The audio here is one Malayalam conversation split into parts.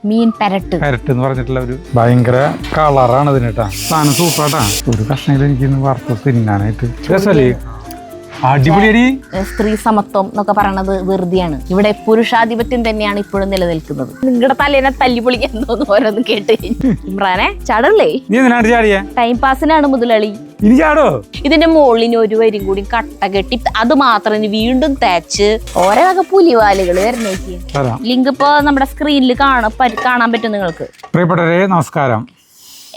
മീൻ പെരട്ട് എന്ന് പറഞ്ഞിട്ടുള്ള ഒരു ഭയങ്കര കളറാണ് ഇതിന് കേട്ടാ. സാധനം സൂപ്പറാട്ടാ. ഒരു കഷ്ണമെങ്കിലും എനിക്ക് വറുത്ത് തിന്നാനായിട്ട് രസമല്ലേ, അടിപൊളിയടി. സ്ത്രീ സമത്വം എന്നൊക്കെ പറയണത് വെറുതെയാണ്. ഇവിടെ പുരുഷാധിപത്യം തന്നെയാണ് ഇപ്പോഴും നിലനിൽക്കുന്നത്. നിങ്ങളുടെ തലേനെ തല്ലിപ്പൊളിക്കാൻ തോന്നുന്നു ഓരോന്ന് കേട്ട്. ഇമ്രാനെ ചാടല്ലേ? നീ എന്തിനാണ് ചാടിയ? ടൈം പാസിനാണ് മുതലാളി. ഇനി ചാടോ? ഇതിന്റെ മുകളിന് ഒരു വരും കൂടി കട്ട കെട്ടി അത് മാത്രം ഇനി വീണ്ടും തേച്ച് ഓരോ പുലിവാലുകൾ വരണേക്ക്. ലിങ്ക് ഇപ്പൊ നമ്മുടെ സ്ക്രീനിൽ കാണാൻ പറ്റും നിങ്ങൾക്ക്. പ്രിയപ്പെട്ടവരെ നമസ്കാരം.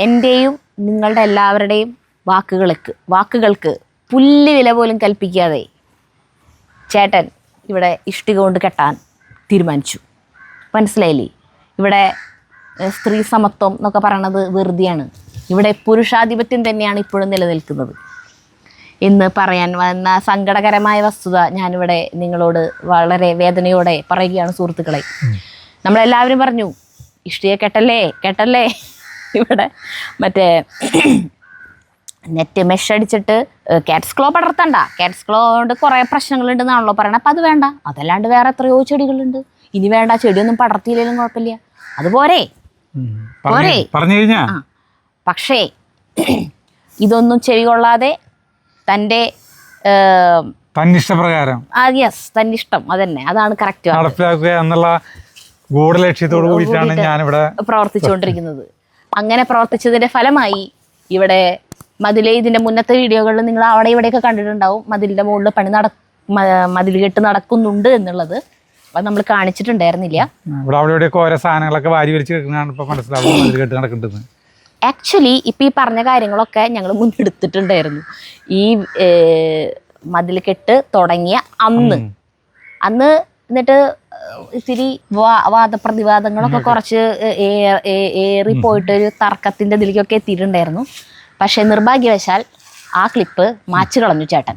എന്റെയും നിങ്ങളുടെ എല്ലാവരുടെയും വാക്കുകൾക്ക് പുല്ല് വില പോലും കൽപ്പിക്കാതെ ചേട്ടൻ ഇവിടെ ഇഷ്ടിക കൊണ്ട് കെട്ടാൻ തീരുമാനിച്ചു. മനസ്സിലായില്ലേ? ഇവിടെ സ്ത്രീ സമത്വം എന്നൊക്കെ പറയണത് വെറുതെയാണ്. ഇവിടെ പുരുഷാധിപത്യം തന്നെയാണ് ഇപ്പോഴും നിലനിൽക്കുന്നത് എന്ന് പറയാൻ വന്ന സങ്കടകരമായ വസ്തുത ഞാനിവിടെ നിങ്ങളോട് വളരെ വേദനയോടെ പറയുകയാണ് സുഹൃത്തുക്കളെ. നമ്മളെല്ലാവരും പറഞ്ഞു ഇഷ്ടിക കെട്ടല്ലേ. ഇവിടെ മറ്റേ നെറ്റ് മെഷ് അടിച്ചിട്ട് കാറ്റ്സ് ക്ലോ പടർത്തണ്ട, കാറ്റ്സ് ക്ലോ കൊണ്ട് കുറേ പ്രശ്നങ്ങളുണ്ടെന്നാണല്ലോ പറയണത്. അപ്പം അത് വേണ്ട, അതല്ലാണ്ട് വേറെ എത്രയോ ചെടികളുണ്ട്. ഇനി വേണ്ട, ചെടിയൊന്നും പടർത്തിയില്ലെങ്കിലും കുഴപ്പമില്ല, അതുപോരെ പറഞ്ഞു കഴിഞ്ഞാ. പക്ഷേ ഇതൊന്നും ചെവി കൊള്ളാതെ തൻ്റെ തന്നിഷ്ടപ്രകാരം തന്നിഷ്ടം അതന്നെ, അതാണ് കറക്റ്റ് നടപ്പിലാക്കുക എന്നുള്ള ഗൂഢലക്ഷ്യത്തോടു കൂടിയിട്ടാണ് ഞാനിവിടെ പ്രവർത്തിച്ചുകൊണ്ടിരിക്കുന്നത്. അങ്ങനെ പ്രവർത്തിച്ചതിന്റെ ഫലമായി ഇവിടെ ഇതിന്റെ മുന്നത്തെ വീഡിയോകളിൽ നിങ്ങൾ അവിടെ ഇവിടെയൊക്കെ കണ്ടിട്ടുണ്ടാവും. മതിലിന്റെ മുകളിൽ മതിൽ കെട്ട് നടക്കുന്നുണ്ട് എന്നുള്ളത്. അത് നമ്മൾ കാണിച്ചിട്ടുണ്ടായിരുന്നില്ല. ഓരോ സാധനങ്ങളൊക്കെ വാരി വലിച്ച് നടക്കുന്നത്. ആക്ച്വലി ഇപ്പൊ ഈ പറഞ്ഞ കാര്യങ്ങളൊക്കെ ഞങ്ങൾ മുന്നെടുത്തിട്ടുണ്ടായിരുന്നു. ഈ മതിൽ കെട്ട് തുടങ്ങിയ അന്ന് എന്നിട്ട് ഇത്തിരി വാദപ്രതിവാദങ്ങളൊക്കെ കുറച്ച് ഏറിപ്പോയിട്ട് ഒരു തർക്കത്തിന്റെ ഇതിലേക്കൊക്കെ എത്തിയിട്ടുണ്ടായിരുന്നു. പക്ഷെ നിർഭാഗ്യവശാൽ ആ ക്ലിപ്പ് മാച്ച് കളഞ്ഞു ചേട്ടൻ.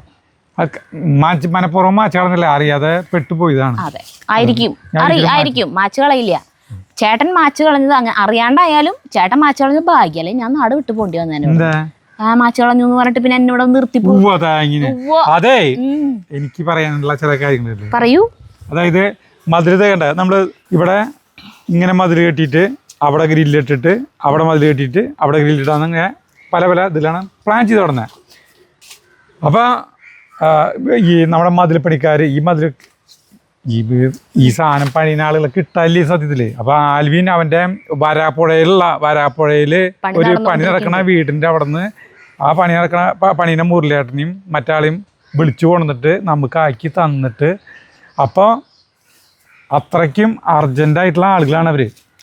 മനഃപൂർവ്വം മാച്ച് കളഞ്ഞില്ല, അറിയാതെ പെട്ടുപോയതാണ്. അതെ, ആയിരിക്കും മാച്ച് കളയില്ല. ചേട്ടൻ മാച്ച് കളഞ്ഞത് അറിയാണ്ടായാലും ചേട്ടൻ മാച്ച് കളഞ്ഞത് ഭാഗ്യല്ലേ. ഞാൻ നാട് വിട്ടു പോണ്ടി വന്നേനെ. മാച്ച് കളഞ്ഞു എന്ന് പറഞ്ഞിട്ട് പിന്നെ എന്നോട് നിർത്തി അതെ. എനിക്ക് പറയാനുള്ള ചില കാര്യങ്ങൾ പറയൂ. അതായത് മതിൽ കണ്ട, നമ്മള് ഇവിടെ ഇങ്ങനെ മതിൽ കെട്ടിയിട്ട് അവിടെ ഗ്രില്ലിട്ടിട്ട് അവിടെ മതിൽ കെട്ടിയിട്ട് അവിടെ ഗ്രില്ലിട്ടാന്ന് ഇങ്ങനെ പല ഇതിലാണ് പ്ലാൻ ചെയ്ത് തുടങ്ങുന്നത്. അപ്പോൾ ഈ നമ്മുടെ മതിൽ പണിക്കാർ ഈ സാധനം പണിയുന്ന ആളുകളെ കിട്ടാല്ലേ സത്യത്തില്. അപ്പോൾ ആൽവിൻ അവൻ്റെ വരാപ്പുഴയിൽ ഒരു പണി നടക്കണ വീടിൻ്റെ അവിടെ നിന്ന് ആ പണീനെ മുരളിയേട്ടനെയും മറ്റാളെയും വിളിച്ചു കൊണ്ടുവന്നിട്ട് നമുക്ക് ആക്കി തന്നിട്ട്, അപ്പോൾ അത്രയ്ക്കും അർജൻറ്റായിട്ടുള്ള ആളുകളാണ് അവർ.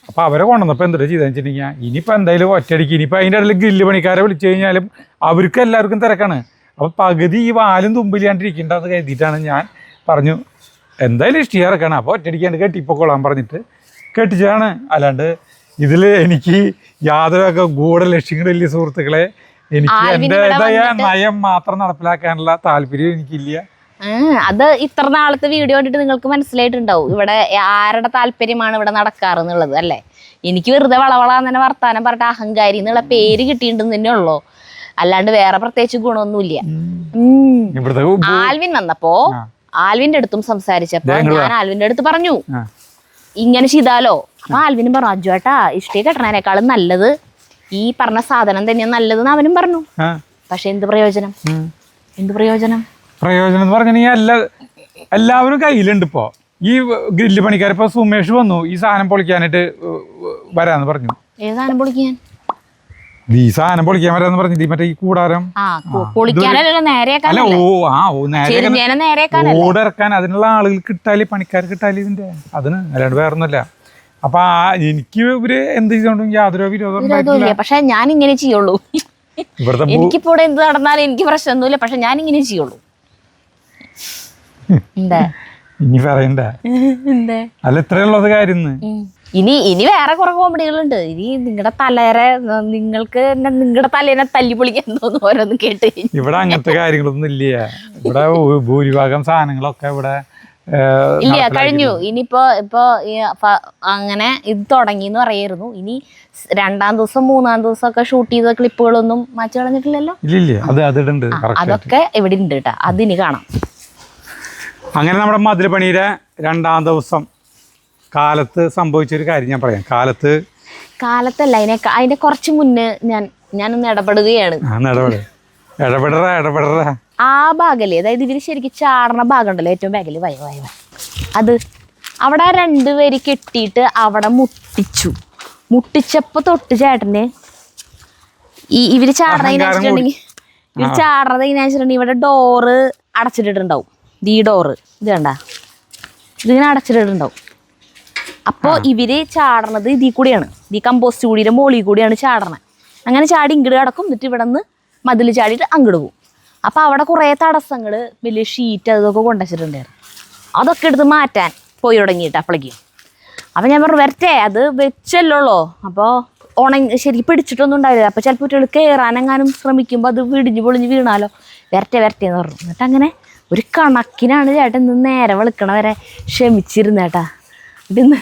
അപ്പോൾ അവരെ കൊണ്ടുവന്നപ്പോൾ എന്തൊരു ചെയ്തെന്ന് വെച്ചിട്ടുണ്ടെങ്കിൽ ഇനിയിപ്പോൾ എന്തായാലും ഒറ്റയടിക്ക് ഇനിയിപ്പോൾ അതിൻ്റെ ഇടയിൽ ഗ്രില്ല് പണിക്കാരെ വിളിച്ചു കഴിഞ്ഞാലും അവർക്ക് എല്ലാവർക്കും തിരക്കാണ്. അപ്പോൾ പകുതി ഈ വാലും തുമ്പില്ലാണ്ടിരിക്കേണ്ടതെന്ന് കരുതിയിട്ടാണ് ഞാൻ പറഞ്ഞു എന്തായാലും ഇഷ്ടിക ഇറക്കണം, അപ്പോൾ ഒറ്റയടിക്കാണ്ട് കെട്ടിപ്പോക്കൊള്ളാൻ പറഞ്ഞിട്ട് കെട്ടിച്ചതാണ്. അല്ലാണ്ട് ഇതിൽ എനിക്ക് യാതൊരു ഗൂഢലക്ഷ്യങ്ങളില്ല സുഹൃത്തുക്കളെ. എനിക്ക് എൻ്റെതായ നയം മാത്രം നടപ്പിലാക്കാനുള്ള താല്പര്യം എനിക്കില്ല. അത് ഇത്ര നാളത്തെ വീഡിയോ കണ്ടിട്ട് നിങ്ങൾക്ക് മനസ്സിലായിട്ടുണ്ടാവും ഇവിടെ ആരുടെ താല്പര്യമാണ് ഇവിടെ നടക്കാറെന്നുള്ളത് അല്ലേ. എനിക്ക് വെറുതെ വളവളാന്നെ വർത്താനം പറഞ്ഞിട്ട് അഹങ്കാരി എന്നുള്ള പേര് കിട്ടിയിട്ടുണ്ടെന്ന് തന്നെ ഉള്ളൂ, അല്ലാണ്ട് വേറെ പ്രത്യേകിച്ച് ഗുണമൊന്നുമില്ല. ആൽവിൻ വന്നപ്പോ ആൽവിന്റെ അടുത്തും സംസാരിച്ചപ്പോ ഞാൻ ആൽവിന്റെ അടുത്ത് പറഞ്ഞു ഇങ്ങനെ ചെയ്താലോ. അപ്പൊ ആൽവിനും പറഞ്ഞു അജുവേട്ടാ ഇഷ്ടിക കെട്ടണേനേക്കാളും നല്ലത് ഈ പറഞ്ഞ സാധനം തന്നെയാണ് നല്ലതെന്ന് അവനും പറഞ്ഞു. പക്ഷെ എന്ത് പ്രയോജനം എന്ന് പറഞ്ഞാൽ എല്ലാവരും കയ്യിലുണ്ട്. ഇപ്പോൾ ഈ ഗ്രില്ല് പണിക്കാരിപ്പോ സുമേഷ് വന്നു ഈ സാധനം പൊളിക്കാനായിട്ട് വരാന്ന് പറഞ്ഞു. ഈ സാധനം പൊളിക്കാൻ വരാന്ന് പറഞ്ഞിട്ട് മറ്റേ ഈ കൂടാരം ഓടിറക്കാൻ അതിനുള്ള ആളുകൾ കിട്ടാല്, പണിക്കാർ കിട്ടാല് ഇതിന്റെ അതിന്, അല്ലാണ്ട് വേറൊന്നുമല്ല. അപ്പൊ എനിക്ക് ഇവര് എന്ത് ചെയ്തോണ്ടും യാതൊരു വിരോധം. പക്ഷെ ഞാൻ ഇങ്ങനെ ചെയ്യുള്ളൂ. എനിക്കിപ്പോ ഇവിടെ എന്ത് നടന്നാലും എനിക്ക് പ്രശ്നമൊന്നുമില്ല. പക്ഷെ ഞാൻ ഇങ്ങനെ ചെയ്യുള്ളൂ. ഇനി പറയണ്ട, അല്ല ഇത്രയുള്ളത് കാര്യം. ഇനി വേറെ കുറെ കോമഡികളുണ്ട്. ഇനി നിങ്ങൾക്ക് നിങ്ങളുടെ തലേനെ തല്ലിപ്പൊളിക്കാൻ തോന്നുന്നു ഓരോന്ന് കേട്ട്. ഇവിടെ അങ്ങനത്തെ കാര്യങ്ങളൊന്നും ഇല്ല. ഇവിടെ ഭൂരിഭാഗം സാധനങ്ങളൊക്കെ ഇവിടെ ഇല്ല, കഴിഞ്ഞു. ഇനിയിപ്പോ അങ്ങനെ ഇത് തുടങ്ങിന്ന് പറയായിരുന്നു. ഇനി 2ാം ദിവസം 3ാം ദിവസം ഒക്കെ ഷൂട്ട് ചെയ്ത ക്ലിപ്പുകളൊന്നും മാറ്റി കളഞ്ഞിട്ടില്ലല്ലോ. അതൊക്കെ ഇവിടെ ഉണ്ട് കേട്ടോ, അതിന് കാണാം. അങ്ങനെ നമ്മുടെ മതിൽ പണിയുടെ 2ാം ദിവസം കാലത്ത് സംഭവിച്ചൊരു കാര്യം ഞാൻ പറയാം. കാലത്തല്ല, അതിന്റെ കുറച്ച് മുന്നേ ഞാനൊന്ന് ഇടപെടുകയാണ്. ഇടപെടറ ആ ഭാഗല്ലേ, അതായത് ഇവര് ശരിക്കും ചാടണ ഭാഗം ഉണ്ടല്ലോ, ഏറ്റവും ബാഗില് വയ അത് അവിടെ 2 പേര് കെട്ടിയിട്ട് അവിടെ മുട്ടിച്ചപ്പോ തൊട്ട് ചേട്ടന് ഇവര് ചാടണ ഇവിടെ ഡോറ് അടച്ചിട്ടിട്ടുണ്ടാവും. ഈ ഡോറ് ഇത് കണ്ട, ഇതിങ്ങനെ അടച്ചിട്ടിട്ടുണ്ടാവും. അപ്പോൾ ഇവര് ചാടണത് ഇതിൽ കൂടിയാണ്, ഈ കമ്പോസ്റ്റ് കൂടിയുടെ മോളിൽ കൂടിയാണ് ചാടണത്. അങ്ങനെ ചാടി ഇങ്ങോട്ട് കിടക്കും, എന്നിട്ട് ഇവിടെ നിന്ന് മതിൽ ചാടിയിട്ട് അങ്ങോട്ട് പോകും. അപ്പോൾ അവിടെ കുറേ തടസ്സങ്ങൾ, വലിയ ഷീറ്റ് അതൊക്കെ കൊണ്ടുവച്ചിട്ടുണ്ടായിരുന്നു. അതൊക്കെ എടുത്ത് മാറ്റാൻ പോയി തുടങ്ങിയിട്ട് അപ്പോഴേക്കും. അപ്പം ഞാൻ പറഞ്ഞു വരട്ടെ, അത് വെച്ചല്ലോ, അപ്പോൾ ശരിക്കും പിടിച്ചിട്ടൊന്നും ഉണ്ടാവില്ല. അപ്പോൾ ചിലപ്പോൾ കുട്ടികൾ കയറാനെങ്ങാനും ശ്രമിക്കുമ്പോൾ അത് പൊളിഞ്ഞ് വീണാലോ, വരട്ടെ എന്ന് പറഞ്ഞു. എന്നിട്ട് അങ്ങനെ ഒരു കണക്കിനാണ് ചേട്ടൻ ഇന്ന് നേരം വെളുക്കണ വരെ ക്ഷമിച്ചിരുന്നേട്ടാ. ഇന്ന്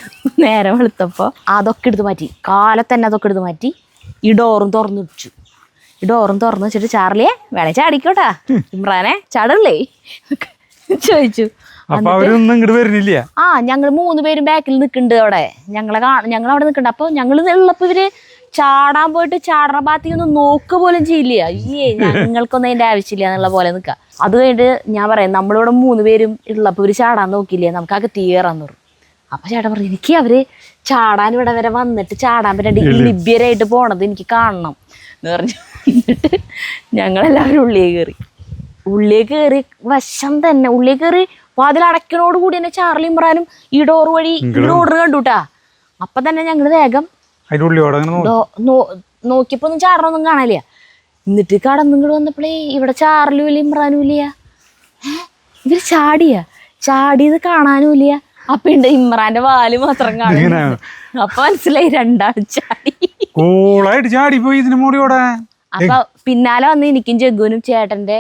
നേരം വെളുത്തപ്പോൾ അതൊക്കെ എടുത്ത് മാറ്റി, കാലത്ത് തന്നെ അതൊക്കെ എടുത്ത് മാറ്റി. ഈ ഡോറും തുറന്നു വെച്ചു. ഈ ഡോറും തുറന്ന് വെച്ചിട്ട് ചാർലിയെ വേണേ ചാടിക്കോട്ടാ, ഇമ്രാനെ ചാടല്ലേ ചോദിച്ചു. ഞങ്ങൾ 3 പേരും ബാക്കിൽ നിൽക്കുന്നുണ്ട്. അവിടെ ഞങ്ങൾ അവിടെ നിൽക്കുന്നുണ്ട്. അപ്പോൾ ഞങ്ങൾ ഉള്ളപ്പോൾ ഇവര് ചാടാൻ പോയിട്ട് ചാടണ ഭാഗത്തേക്കൊന്നും നോക്ക് പോലും ചെയ്യില്ല. അയ്യേ, ഞങ്ങൾക്കൊന്നും അതിന്റെ ആവശ്യമില്ല എന്നുള്ള പോലെ നിൽക്കുക. അത് കഴിഞ്ഞിട്ട് ഞാൻ പറയാം, നമ്മളിവിടെ 3 പേരും ഉള്ളപ്പോൾ ഇവര് ചാടാൻ നോക്കില്ലേ, നമുക്ക് അകത്ത് കയറാൻ പറഞ്ഞു. അപ്പൊ ചേട്ടൻ പറഞ്ഞു, എനിക്ക് അവര് ചാടാൻ ഇവിടെ വരെ വന്നിട്ട് ചാടാൻ പറ്റാണ്ട് ലിബ്യരായിട്ട് പോണത് എനിക്ക് കാണണം എന്ന് പറഞ്ഞു. എന്നിട്ട് ഞങ്ങളെല്ലാവരും ഉള്ളിലേക്ക് കയറി വശം തന്നെ ഉള്ളിലേക്ക് കയറി വാതിൽ അടയ്ക്കണോട് കൂടി തന്നെ ചാർലി ഇമ്രാനും ഈ ഡോർ വഴി ഓർഡർ കണ്ടുട്ടാ. അപ്പൊ തന്നെ ഞങ്ങള് വേഗം നോക്കിയപ്പോ ഒന്നും ചാടണമൊന്നും കാണാനില്ല. എന്നിട്ട് കടന്നിങ്ങോട് വന്നപ്പോഴേ ഇവിടെ ചാർലിയും ഇല്ല ഇമ്രാനും ഇല്ല. ഇവര് ചാടിയത് കാണാനും ഇല്ല. അപ്പൊ ഉണ്ട് ഇമ്രാന്റെ വാല് മാത്രം കാണുന്നു. അപ്പൊ മനസ്സിലായി രണ്ടാളും ചാടി പോയി. അപ്പൊ പിന്നാലെ വന്ന് എനിക്കും ജഗ്ഗുനും ചേട്ടന്റെ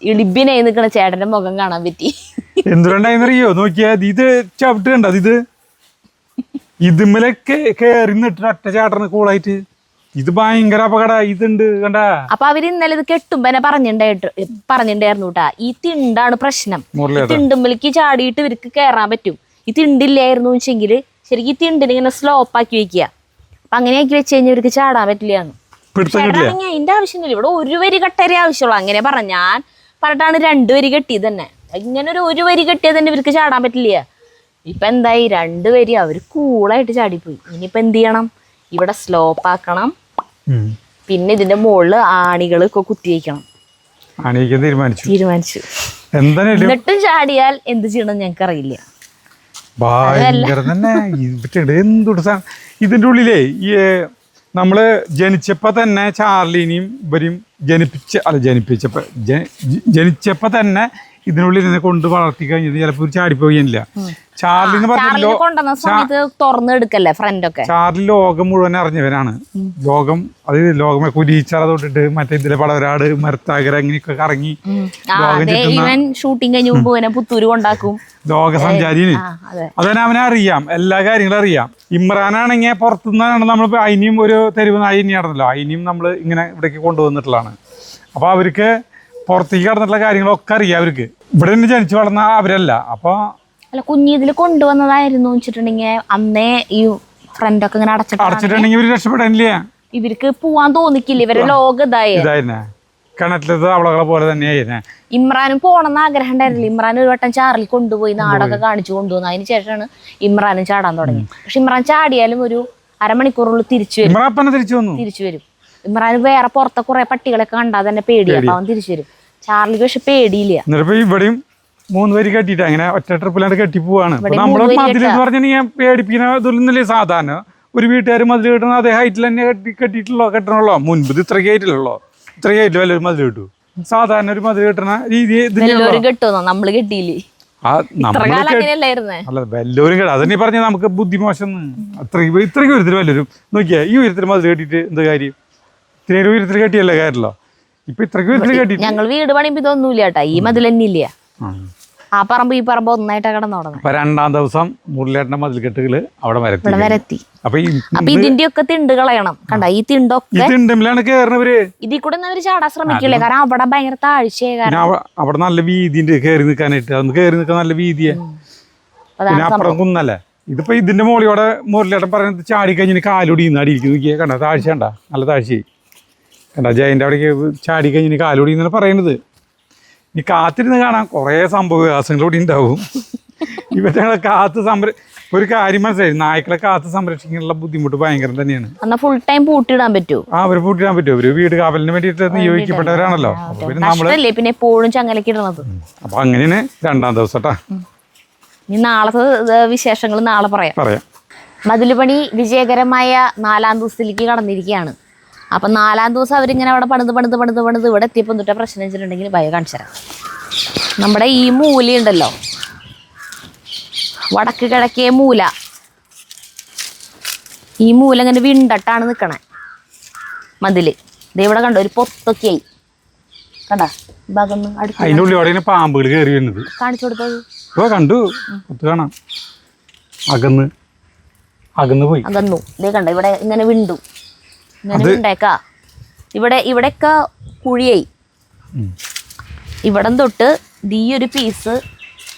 ഇളിബിനായി നിൽക്കണ ചേട്ടന്റെ മുഖം കാണാൻ പറ്റി. എന്തുകൊണ്ടായിന്നറിയോ, നോക്കിയാ ഇത് ചവിട്ട് കണ്ടത്, ഇതുമ്മലെ കേറി നിട്ടിട്ട് ഒറ്റ ചാട്ടന് കൂളായിട്ട്. ഇത് ഭയങ്കര അപകട. ഇതുണ്ട് കണ്ട. അപ്പൊ അവര് ഇന്നലെ ഇത് കെട്ടുമ്പോ പറഞ്ഞിട്ടുണ്ടായിരുന്നു കേട്ടാ, ഈ തിണ്ടാണ് പ്രശ്നം. തിണ്ടുമ്പലേക്ക് ചാടിയിട്ട് ഇവർക്ക് കയറാൻ പറ്റും. ഈ തിണ്ടില്ലായിരുന്നു വെച്ചെങ്കിൽ ശരിക്കും ഈ തിണ്ടിന് ഇങ്ങനെ സ്ലോപ്പ് ആക്കി വെക്കുക. അപ്പൊ അങ്ങനെ ആക്കി വെച്ച് കഴിഞ്ഞാൽ ഇവർക്ക് ചാടാൻ പറ്റില്ലാന്ന്. അതിന്റെ ആവശ്യമൊന്നുമില്ല, ഇവിടെ 1 വരി കെട്ടരേ ആവശ്യമുള്ളൂ. അങ്ങനെ ഞാൻ പറഞ്ഞിട്ടാണ് 2 വരി കെട്ടിയത് തന്നെ. ഇങ്ങനെ ഒരു വരി കെട്ടിയത് തന്നെ ഇവർക്ക് ചാടാൻ പറ്റില്ല. ഇപ്പൊ എന്തായി, 2 വരി അവര് കൂളായിട്ട് ചാടിപ്പോയി. ഇനിയിപ്പൊ എന്ത് ചെയ്യണം, ഇവിടെ സ്ലോപ്പ് ആക്കണം, പിന്നെ ഇതിന്റെ മുകളില് ആണികളൊക്കെ കുത്തി വയ്ക്കണം തീരുമാനിച്ചു. എന്നിട്ടും ചാടിയാൽ എന്ത് ചെയ്യണം ഞങ്ങൾക്ക് അറിയില്ല. ഇതിന്റെ ഉള്ളിലേ ഈ നമ്മള് ജനിച്ചപ്പോ തന്നെ ചാർലിനെയും ഇവരും ജനിച്ചപ്പോ തന്നെ ഇതിനുള്ളിൽ ഇതിനെ കൊണ്ട് വളർത്തി കഴിഞ്ഞത് ചിലപ്പോൾ ചാടിപ്പോയില്ല. ചാർലി എന്ന് പറഞ്ഞ ചാർലി ലോകം മുഴുവൻ അറിഞ്ഞവനാണ്. ലോകം കുരിച്ചറ തൊട്ടിട്ട് മറ്റേ ഇതിലെ പടവരാട് മരത്താകര അങ്ങനെയൊക്കെ കറങ്ങി ഷൂട്ടിംഗ് കഴിഞ്ഞ് പുത്തൂര് കൊണ്ടാക്കും. ലോകസഞ്ചാരിന് അതന്നെ അവനെ അറിയാം, എല്ലാ കാര്യങ്ങളും അറിയാം. ഇമ്രാനാണെങ്കിൽ പുറത്തുനിന്നാണ് നമ്മൾ അതിനെയും ഒരു തെരുവ് നായി നടന്നല്ലോ, അതിനെയും നമ്മൾ ഇങ്ങനെ ഇവിടേക്ക് കൊണ്ടുവന്നിട്ടുള്ളതാണ്. അപ്പൊ അവർക്ക് പുറത്തേക്ക് കടന്നിട്ടുള്ള കാര്യങ്ങളൊക്കെ അറിയാം അവർക്ക്. ഇവിടെ തന്നെ ജനിച്ചു വളർന്ന അവരല്ല. അപ്പൊ കുഞ്ഞിതില് കൊണ്ടുവന്നതായിരുന്നു വെച്ചിട്ടുണ്ടെങ്കിൽ അന്നേ ഈ ഫ്രണ്ടൊക്കെ ഇങ്ങനെ അടച്ചിട്ടുണ്ടെങ്കിൽ ഇവര് രക്ഷപ്പെടാനില്ല. ഇവർക്ക് പോവാൻ തോന്നിക്കില്ല. ഇവരെ ലോകം ഇതായിരുന്നേ, കിണറ്റിലത്തെ അവളകളെ പോലെ തന്നെയായിരുന്നേ. ഇമ്രാനും പോണെന്ന് ആഗ്രഹം ഉണ്ടായിരുന്നില്ല. ഇമ്രാൻ ഒരു വട്ടം ചാറിൽ കൊണ്ടുപോയി നാടൊക്കെ കാണിച്ചു കൊണ്ടുവന്നു. അതിന് ശേഷമാണ് ഇമ്രാനും ചാടാൻ തുടങ്ങി. പക്ഷെ ഇമ്രാൻ ചാടിയാലും ഒരു അരമണിക്കൂറുള്ളിൽ തിരിച്ചു വരും. ഇമ്രാന് വേറെ പുറത്തെ കുറെ പട്ടികളൊക്കെ കണ്ടാൽ തന്നെ പേടിയാ. അപ്പൊ അവൻ തിരിച്ചു വരും. ചാർലിക്ക് പക്ഷെ പേടിയില്ല. ഇവിടെയും 3 വരി കെട്ടിട്ട് അങ്ങനെ ഒറ്റ ട്രിപ്പിലാണ്ട് കെട്ടി പോവാണ്. നമ്മള് മതിൽ എന്ന് പറഞ്ഞാൽ പേടിപ്പിക്കുന്ന ഇതൊന്നുമില്ലേ. സാധാരണ ഒരു വീട്ടുകാർ മതിൽ കെട്ടണം അതേ ഹൈറ്റിൽ തന്നെ കെട്ടണല്ലോ. മുൻപ് ഇത് ഇത്ര ഹൈറ്റിലുള്ളോ, ഇത്ര ഹൈറ്റിൽ വല്ല ഒരു മതിൽ കിട്ടു. സാധാരണ ഒരു മതിൽ കെട്ടണ രീതി നമ്മള് കെട്ടിയില്ലേ. അല്ല വല്ലവരും കേട്ടോ, അതന്നെ പറഞ്ഞ നമുക്ക് ബുദ്ധിമോശം. ഇത്രയ്ക്ക് ഉയരത്തിൽ വല്ലവരും നോക്കിയാ ഈ ഉയരത്തിൽ മതിൽ കെട്ടിട്ട് എന്താ കാര്യം? ഇത്രയും ഉയരത്തിൽ കെട്ടിയല്ലേ കാര്യമല്ലോ. ഇപ്പൊ ഇത്രയ്ക്ക് ഉയരത്തിൽ കെട്ടി ഞങ്ങൾ വീട് പണിയുമ്പോ ഇതൊന്നുമില്ല കേട്ടാ. ഈ മതിൽ തന്നെ ഇല്ല. ആ പറമ്പ് ഈ പറമ്പ് ഒന്നായിട്ട് കിടന്നോടണം. അപ്പൊ 2ാം ദിവസം മുരളിയേട്ടന്റെ മതിൽക്കെട്ടുകള് അവിടെ വരത്തി. അപ്പൊ ഇതിന്റെ ഒക്കെ തിണ്ട് കളയണം. കണ്ട ഈ തിണ്ടൊക്കെ കേറുന്നവര് ഇതിൽ കൂടെ അവര് ചാടാൻ ശ്രമിക്കില്ലേ. കാരണം അവിടെ ഭയങ്കര താഴ്ചയായ കാരണം അവിടെ നല്ല വീതിണ്ട് കയറി നിൽക്കാനായിട്ട്. അന്ന് കയറി നിൽക്കാൻ നല്ല വീതിയാ. പിന്നെ അപ്പുറം കുന്നല്ലേ, ഇതിപ്പോ ഇതിന്റെ മോളിയോടെ മുരളിയേട്ടൻ പറയുന്നത് ചാടി കഴിഞ്ഞിട്ട് കാലൊടിയുന്ന അടിയിരിക്കും നോക്കിയാൽ കണ്ട താഴ്ച കണ്ട നല്ല താഴ്ചയായി കണ്ട ജയൻ്റെ അവിടേക്ക് ചാടി കഴിഞ്ഞിട്ട് കാലൊടിയെന്നാണ് പറയുന്നത്. ഇനി കാത്തിരുന്ന് കാണാൻ കുറേ സംഭവ വികാസങ്ങൾ കൂടി ഉണ്ടാവും. ഇവറ്റങ്ങളെ ഒരു കാര്യം മനസ്സിലായി, നായ്ക്കളെ കാത്ത് സംരക്ഷിക്കാനുള്ള ബുദ്ധിമുട്ട് ഭയങ്കരം തന്നെയാണ്. ഫുൾ ടൈം പൂട്ടിടാൻ പറ്റുമോ? അവർ പൂട്ടിടാൻ പറ്റുമോ? അവര് വീട് കാവലിന് വേണ്ടിയിട്ട് നിയോഗിക്കപ്പെട്ടവരാണല്ലോ. അപ്പൊ പിന്നെ നമ്മള് പിന്നെ എപ്പോഴും ചങ്ങലക്ക് ഇടുന്നത്. അപ്പൊ അങ്ങനെയാണ് 2ാം ദിവസം ട്ടാ. ഇനി നാളത്തെ വിശേഷങ്ങൾ നാളെ പറയാം. മതില് പണി വിജയകരമായ 4ാം ദിവസത്തിലേക്ക് കടന്നിരിക്കുകയാണ്. അപ്പൊ 4ാം ദിവസം അവരിങ്ങനെ അവിടെ പണിത് ഇവിടെ എത്തിയപ്പോൾ തൊട്ട പ്രശ്നം വെച്ചിട്ടുണ്ടെങ്കിൽ ഭയ കാണിച്ചു തരാം. നമ്മുടെ ഈ മൂലയുണ്ടല്ലോ, വടക്ക് കിഴക്കേ മൂല, ഈ മൂല ഇങ്ങനെ വിണ്ടട്ടാണ് നിക്കണേ മതില്. ദേ ഇവിടെ കണ്ടോ ഒരു പൊത്തൊക്കെയായി കണ്ടാ ഭാഗം അതിന്റെ ഉള്ളിൽ പാമ്പുകൾ കയറി വരുന്നത് കാണിച്ചു കൊടുത്തത് കണ്ടു. കാണാം അകന്ന് പോയി അകന്നു. ദേ കണ്ട ഇവിടെ ഇങ്ങനെ വിണ്ടു, ഇങ്ങനെ വിണ്ടേക്കാ. ഇവിടെയൊക്കെ കുഴിയായി. ഇവിടം തൊട്ട് ഈ ഒരു പീസ്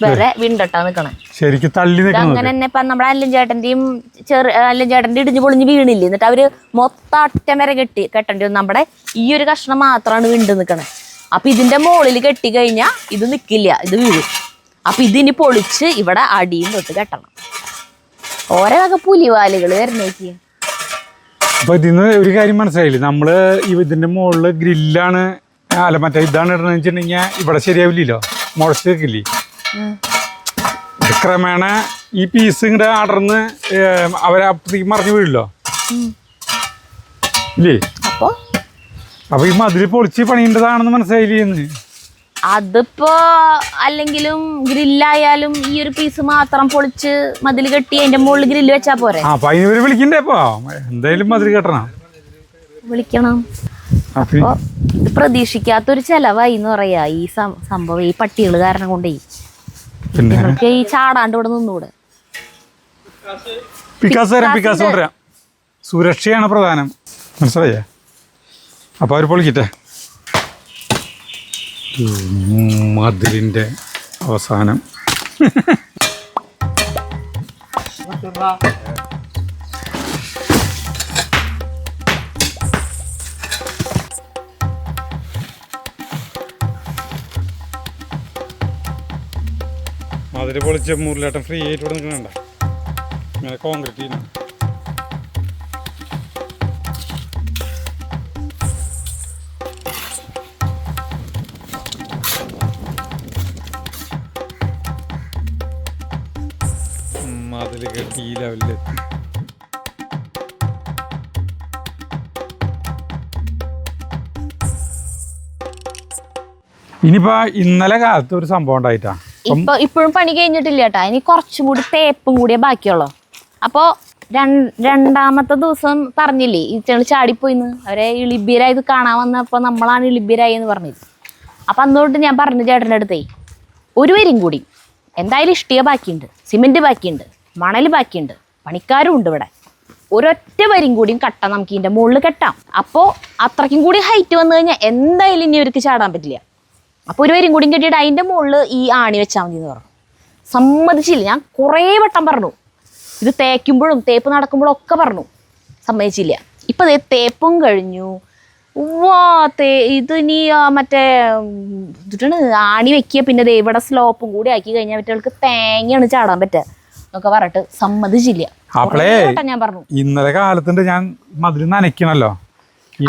വരെ വിണ്ടട്ടാ നിക്കണേ. ശരിക്കും തള്ളി അങ്ങനെ തന്നെ ഇപ്പൊ നമ്മുടെ അല്ലൻ ചേട്ടന്റെ ഇടിഞ്ഞു പൊളിഞ്ഞ് വീണില്ലേ, എന്നിട്ട് അവര് മൊത്തം അറ്റം വരെ കെട്ടേണ്ടി വന്നു. നമ്മുടെ ഈ ഒരു കഷ്ണം മാത്രമാണ് വിണ്ട് നിക്കണേ. അപ്പൊ ഇതിന്റെ മുകളിൽ കെട്ടി കഴിഞ്ഞാൽ ഇത് നിക്കില്ല, ഇത് വീഴും. അപ്പൊ ഇതിനി പൊളിച്ച് ഇവിടെ അടിയും തൊട്ട് കെട്ടണം. ഓരോ വക പുലിവാലുകൾ വരുന്നേക്ക്. അപ്പൊ ഇതിന്ന് ഒരു കാര്യം മനസ്സിലായില്ലേ, നമ്മള് ഇതിന്റെ മുകളില് ഗ്രില്ലാണ് അല്ല മറ്റേ ഇതാണ് ഇടണെന്ന് വെച്ചിട്ടുണ്ടെങ്കിൽ ഇവിടെ ശരിയാവില്ലല്ലോ, മുളച്ച് വെക്കില്ലേ. ക്രമേണ ഈ പീസ് ഇങ്ങടെ അടർന്ന് അവരപ്പുറത്തേക്ക് മറിഞ്ഞു വീഴില്ലോ ഇല്ലേ. അപ്പൊ ഈ മതില് പൊളിച്ച് പണിയേണ്ടതാണെന്ന് മനസ്സിലായില്ലേ. അതിപ്പോ അല്ലെങ്കിലും ഗ്രില്ലായാലും ഈ ഒരു പീസ് മാത്രം പൊളിച്ച് മതിൽ കെട്ടി അതിന്റെ മുകളിൽ ഗ്രില്ല് വെച്ചാ പോരെ. അപ്പൊ അതിന് വിളിക്കണ്ടേ? ഇപ്പൊ എന്തായാലും മതിൽ കെട്ടണം, വിളിക്കണം. അപ്പൊ ഇത് പ്രതീക്ഷിക്കാത്തൊരു ചെലവായി എന്ന് പറയാ ഈ സംഭവം, ഈ പട്ടികൾ കാരണം കൊണ്ടേ. നിങ്ങൾക്ക് ഈ ചാടാണ്ട് ഇവിടെ നിന്നൂടെ? പിക്കാസ് കൊണ്ടുവരാം. സുരക്ഷയാണ് പ്രധാനം, മനസ്സിലായേ? അപ്പൊ അവര് പൊളിക്കട്ടെ. മതിലിന്റെ അവസാനം മതില് പൊളിച്ച മുരളിയേട്ടൻ ഫ്രീ ആയിട്ട് ഇവിടെ നിൽക്കണണ്ട. ഇങ്ങനെ കോൺക്രീറ്റ് ചെയ്യുന്നു. മതില് കെട്ടി ഈ ലെവലിലെത്തി. ഇനിയിപ്പോ ഇന്നലെ കാലത്ത് ഒരു സംഭവം ഉണ്ടായിട്ടാ. ഇപ്പോഴും പണി കഴിഞ്ഞിട്ടില്ല കേട്ടാ. ഇനി കുറച്ചും കൂടി തേപ്പും കൂടിയേ ബാക്കിയുള്ളൂ. അപ്പോ 2ാമത്തെ ദിവസം പറഞ്ഞില്ലേ ഈ ചെളി ചാടിപ്പോയിന്ന്, അവരെ ഇളിബീരായത് കാണാൻ വന്നപ്പോ നമ്മളാണ് ഇളിബീരായി എന്ന് പറഞ്ഞത്. അപ്പൊ അന്നോട്ട് ഞാൻ പറഞ്ഞു ചേട്ടൻ്റെ അടുത്തേ, ഒരു വരും കൂടി എന്തായാലും ഇഷ്ടിക ബാക്കിയുണ്ട്, സിമെന്റ് ബാക്കിയുണ്ട്, മണൽ ബാക്കിയുണ്ട്, പണിക്കാരും ഉണ്ട് ഇവിടെ. ഒരൊറ്റ വരും കൂടിയും കട്ട നമുക്ക് ഇതിന്റെ മുകളിൽ കെട്ടാം. അപ്പോൾ അത്രയ്ക്കും കൂടി ഹൈറ്റ് വന്നു കഴിഞ്ഞാൽ എന്തായാലും ഇനി അവർക്ക് ചാടാൻ പറ്റില്ല. അപ്പോൾ ഒരു വരും കൂടിയും കെട്ടിയിട്ട് അതിൻ്റെ മുകളിൽ ഈ ആണി വെച്ചാൽ മതി എന്ന് പറഞ്ഞു. സമ്മതിച്ചില്ല. ഞാൻ കുറേ വട്ടം പറഞ്ഞു, ഇത് തേക്കുമ്പോഴും തേപ്പ് നടക്കുമ്പോഴും ഒക്കെ പറഞ്ഞു, സമ്മതിച്ചില്ല. ഇപ്പം തേപ്പും കഴിഞ്ഞു. ഇത് ഇനി മറ്റേ ഇതിട്ടാണ് ആണി വെക്കുക, പിന്നെ ഇവിടെ സ്ലോപ്പും കൂടി ആക്കി കഴിഞ്ഞാൽ മറ്റേൾക്ക് തേങ്ങയാണ് ചാടാൻ പറ്റുക എന്നൊക്കെ പറഞ്ഞിട്ട് സമ്മതിച്ചില്ല. ഞാൻ പറഞ്ഞു ഇന്നലെ കാലത്തുണ്ട് ഞാൻ മതിൽ നനയ്ക്കണല്ലോ.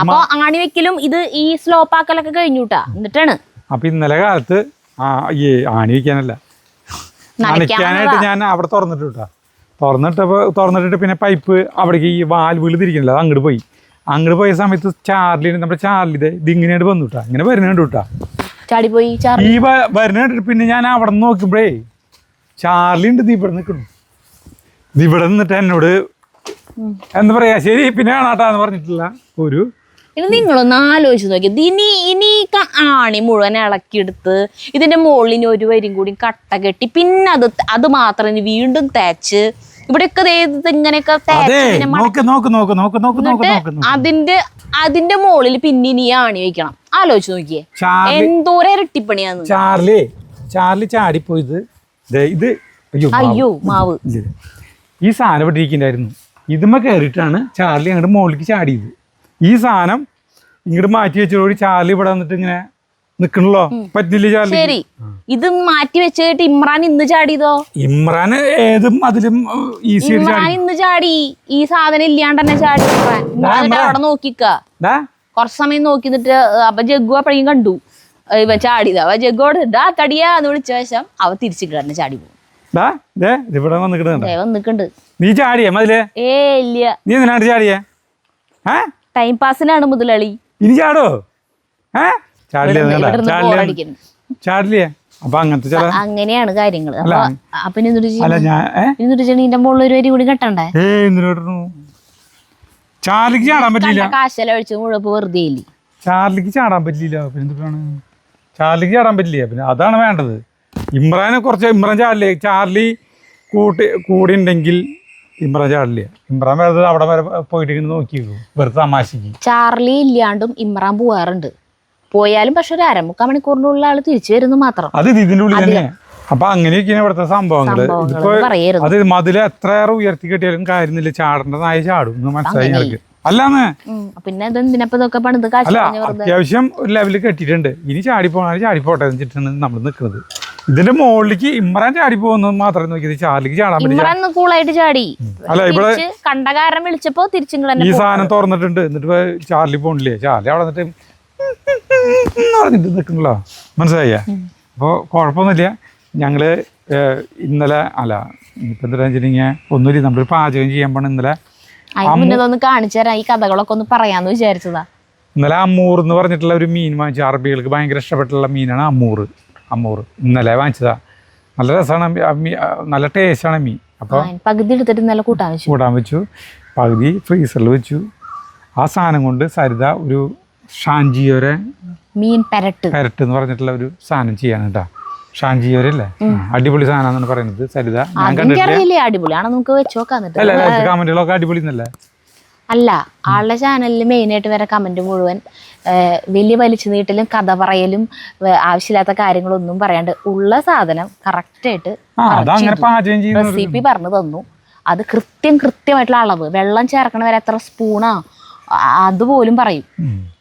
അപ്പൊ ആണി വെക്കലും ഇത് ഈ സ്ലോപ്പ് ആക്കലൊക്കെ കഴിഞ്ഞുട്ടാ. എന്നിട്ടാണ് അപ്പൊ ഇന്നലെ കാലത്ത് ആണി വെക്കാനല്ല നനയ്ക്കാനായിട്ട് ഞാൻ അവിടെ തുറന്നിട്ടിട്ട് പിന്നെ പൈപ്പ് അവിടേക്ക് ഈ വാൽവുകൾ തിരിക്കണല്ലോ, അത് അങ്ങോട്ട് പോയ സമയത്ത് നമ്മുടെ ചാർലിയുടെ ഇതിങ്ങനെയായിട്ട് വന്നുട്ടാ, ഇങ്ങനെ വരുന്നുണ്ട് കേട്ടാ, ചാടിപ്പോയി ഈ വരുന്നുണ്ട്. പിന്നെ ഞാൻ അവിടെ നിന്ന് നോക്കുമ്പോഴേ ചാർലി ഉണ്ട് ഇവിടെ നിൽക്കണു. ഇവിടെ നിന്നിട്ട് എന്നോട് എന്താ പറയാ, ശരി പിന്നെ കാണാട്ടാന്ന് പറഞ്ഞിട്ടില്ല. ഇനി നിങ്ങളൊന്ന് ആലോചിച്ച് നോക്കിയത്, ഇനി ആണി മുഴുവൻ ഇളക്കിയെടുത്ത് ഇതിന്റെ മുകളിൽ ഒരു വരും കൂടി കട്ട കെട്ടി പിന്നെ അത് മാത്രം ഇനി വീണ്ടും തേച്ച് ഇവിടെയൊക്കെ ഇങ്ങനെയൊക്കെ അതിന്റെ മുകളിൽ പിന്നെ ഇനി ആണി വെക്കണം. ആലോചിച്ച് നോക്കിയേ എന്തോരം ഇരട്ടിപ്പണിയാന്ന്. ചാർലി ചാടിപ്പോയത് ഇത് അയ്യോ മാവ് ഈ സാധനം ഇവിടെ ഇരിക്കുന്നുണ്ടായിരുന്നു. ഇതുമ്മ കയറിയിട്ടാണ് ചാർലി അങ്ങോട്ട് മുകളിലേക്ക് ചാടിയത്. ഈ സാധനം ഇങ്ങോട്ട് മാറ്റി വെച്ചതോടുകൂടി ചാർലി ഇവിടെ വന്നിട്ട് ഇങ്ങനെ നിക്കണല്ലോ. പറ്റില്ല ചാർലി. ശരി, ഇത് മാറ്റി വെച്ചിട്ട് ഇമ്രാൻ ഇന്ന് ചാടിയതോ? ഇമ്രാൻ ഏതും അതിലും ഈസി ഇമ്രാൻ ഇന്ന് ചാടി, ഈ സാധനം ഇല്ലാണ്ട് തന്നെ ചാടി ഇമ്രാൻ. അവിടെ നോക്കിക്ക, കുറച്ച് സമയം നോക്കി നിന്നിട്ട് അപ്പൊ ജഗ്ഗു അപ്പഴേക്കും കണ്ടു ഇവ ചാടിയത്. അവ ജഗ്ഗോട് തടിയാ എന്ന് വിളിച്ച ശേഷം അവ തിരിച്ചിട്ട് തന്നെ ചാടി പോകും. വന്നിട്ടുണ്ട്. നീ ചാടിയേ മതിലേ? ഇല്ല. നീ എന്തിനാണ് ചാടിയേ? ടൈം പാസിനാണ് മുതലാളി. ഇനി ചാടോ? ചാടില്ലേ? അപ്പൊ അങ്ങനത്തെ ചില അങ്ങനെയാണ് കാര്യങ്ങൾ. അപ്പൊ നിന്റെ മുകളിൽ ഒരു വരി കൂടി കെട്ടണ്ടേ? ചാർലിക്ക് ചാടാൻ പറ്റില്ല. കാശല ഒഴിച്ച് മുഴപ്പ് വെറുതെ ഇല്ല. ചാർലിക്ക് ചാടാൻ പറ്റില്ല. പിന്നെ എന്താണ് ചാർലിക്ക് ചാടാൻ പറ്റില്ല? പിന്നെ അതാണ് വേണ്ടത്. ഇമ്രാൻ ചാടില്ലേ? ചാർലി കൂടി ഉണ്ടെങ്കിൽ ഇമ്രാൻ ചാടില്ല. ഇമ്രാൻ വെറുതെ അവിടെ വരെ പോയിട്ട് ഇങ്ങനെ നോക്കിയേക്കും, വെറുതെ തമാശക്ക്. ചാർലി ഇല്ലാണ്ടും ഇമ്രാൻ പോവാറുണ്ട്. പോയാലും പക്ഷെ ഒരു 1/4 മണിക്കൂറിനുള്ള ആള് തിരിച്ചു വരുന്നു മാത്രം. അത് ഇതിന്റെ ഉള്ളിൽ തന്നെ. അപ്പൊ അങ്ങനെയൊക്കെയാണ് ഇവിടുത്തെ സംഭവങ്ങള്. ഇതിപ്പോ അത് മതില് എത്രയേറെ ഉയർത്തി കെട്ടിയാലും കാര്യമില്ല, ചാടേണ്ടതായ ചാടും മനസ്സിലായി. അല്ലാന്ന് പിന്നെ ഇതൊക്കെ പണിത് അല്ല, അത്യാവശ്യം ഒരു ലെവലിൽ കെട്ടിയിട്ടുണ്ട്. ഇനി ചാടിപ്പോണാലും ചാടിപ്പോട്ടെ വെച്ചിട്ടാണ് നമ്മൾ നിൽക്കുന്നത്. ഇതിന്റെ മുകളിലേക്ക് ഇമ്രാൻ ചാടി പോകുന്നത് മാത്രം നോക്കിയത്. ചാർലിക്ക് ചാടാൻ പറ്റില്ല. കൂളായിട്ട് ചാടി. അല്ല, ഇവിടെ കണ്ട കാരണം വിളിച്ചപ്പോ തിരിച്ചു ഈ സാധനം തുറന്നിട്ടുണ്ട്. എന്നിട്ട് ചാർലി പോണില്ലേ? ചാർലി അവിടെ വന്നിട്ട് പറഞ്ഞിട്ട് നിൽക്കണല്ലോ, മനസ്സിലായ? അപ്പോൾ കുഴപ്പമൊന്നുമില്ല. ഞങ്ങള് ഇന്നലെ ഇനിയിപ്പോൾ എന്താ വെച്ചിട്ടുണ്ടെങ്കിൽ ഒന്നുമില്ല, നമ്മളൊരു പാചകം ചെയ്യാൻ പോണ. ഇന്നലെ കാണിച്ചു തരാം, ഈ കഥകളൊക്കെ ഒന്ന് പറയാന്ന് വിചാരിച്ചതാ. ഇന്നലെ അമ്മൂർ എന്ന് പറഞ്ഞിട്ടുള്ള ഒരു മീൻ വാങ്ങിച്ചു. അറബികൾക്ക് ഭയങ്കര ഇഷ്ടപ്പെട്ടുള്ള മീനാണ് അമ്മൂർ. ഇന്നലെ വാങ്ങിച്ചതാ. നല്ല രസമാണ്, നല്ല ടേസ്റ്റാണ് മീൻ. അപ്പോൾ പകുതി എടുത്തിട്ട് ഇന്നലെ കൂട്ടാൻ വെച്ചു, പകുതി ഫ്രീസറിൽ വെച്ചു. ആ സാധനം കൊണ്ട് സരിത ഒരു ഷാൻജിയോരെ മീൻ പെരട്ട് എന്ന് പറഞ്ഞിട്ടുള്ള ഒരു സാധനം ചെയ്യാൻ കേട്ടാ. ഷാൻജിയോരല്ലേ, അടിപൊളി സാധനം പറയുന്നത് സരിത. കമന്റുകളൊക്കെ അടിപൊളി എന്നല്ലേ? അല്ല, ആളുടെ ചാനലിൽ മെയിനായിട്ട് വരെ കമന്റ് മുഴുവൻ വലിയ വലിച്ചു നീട്ടലും കഥ പറയലും ആവശ്യമില്ലാത്ത കാര്യങ്ങളൊന്നും പറയാണ്ട് ഉള്ള സാധനം കറക്റ്റായിട്ട് റെസിപ്പി പറഞ്ഞു തന്നു. അത് കൃത്യമായിട്ടുള്ള അളവ്, വെള്ളം ചേർക്കണ വരെ എത്ര സ്പൂണാ അതുപോലും പറയും.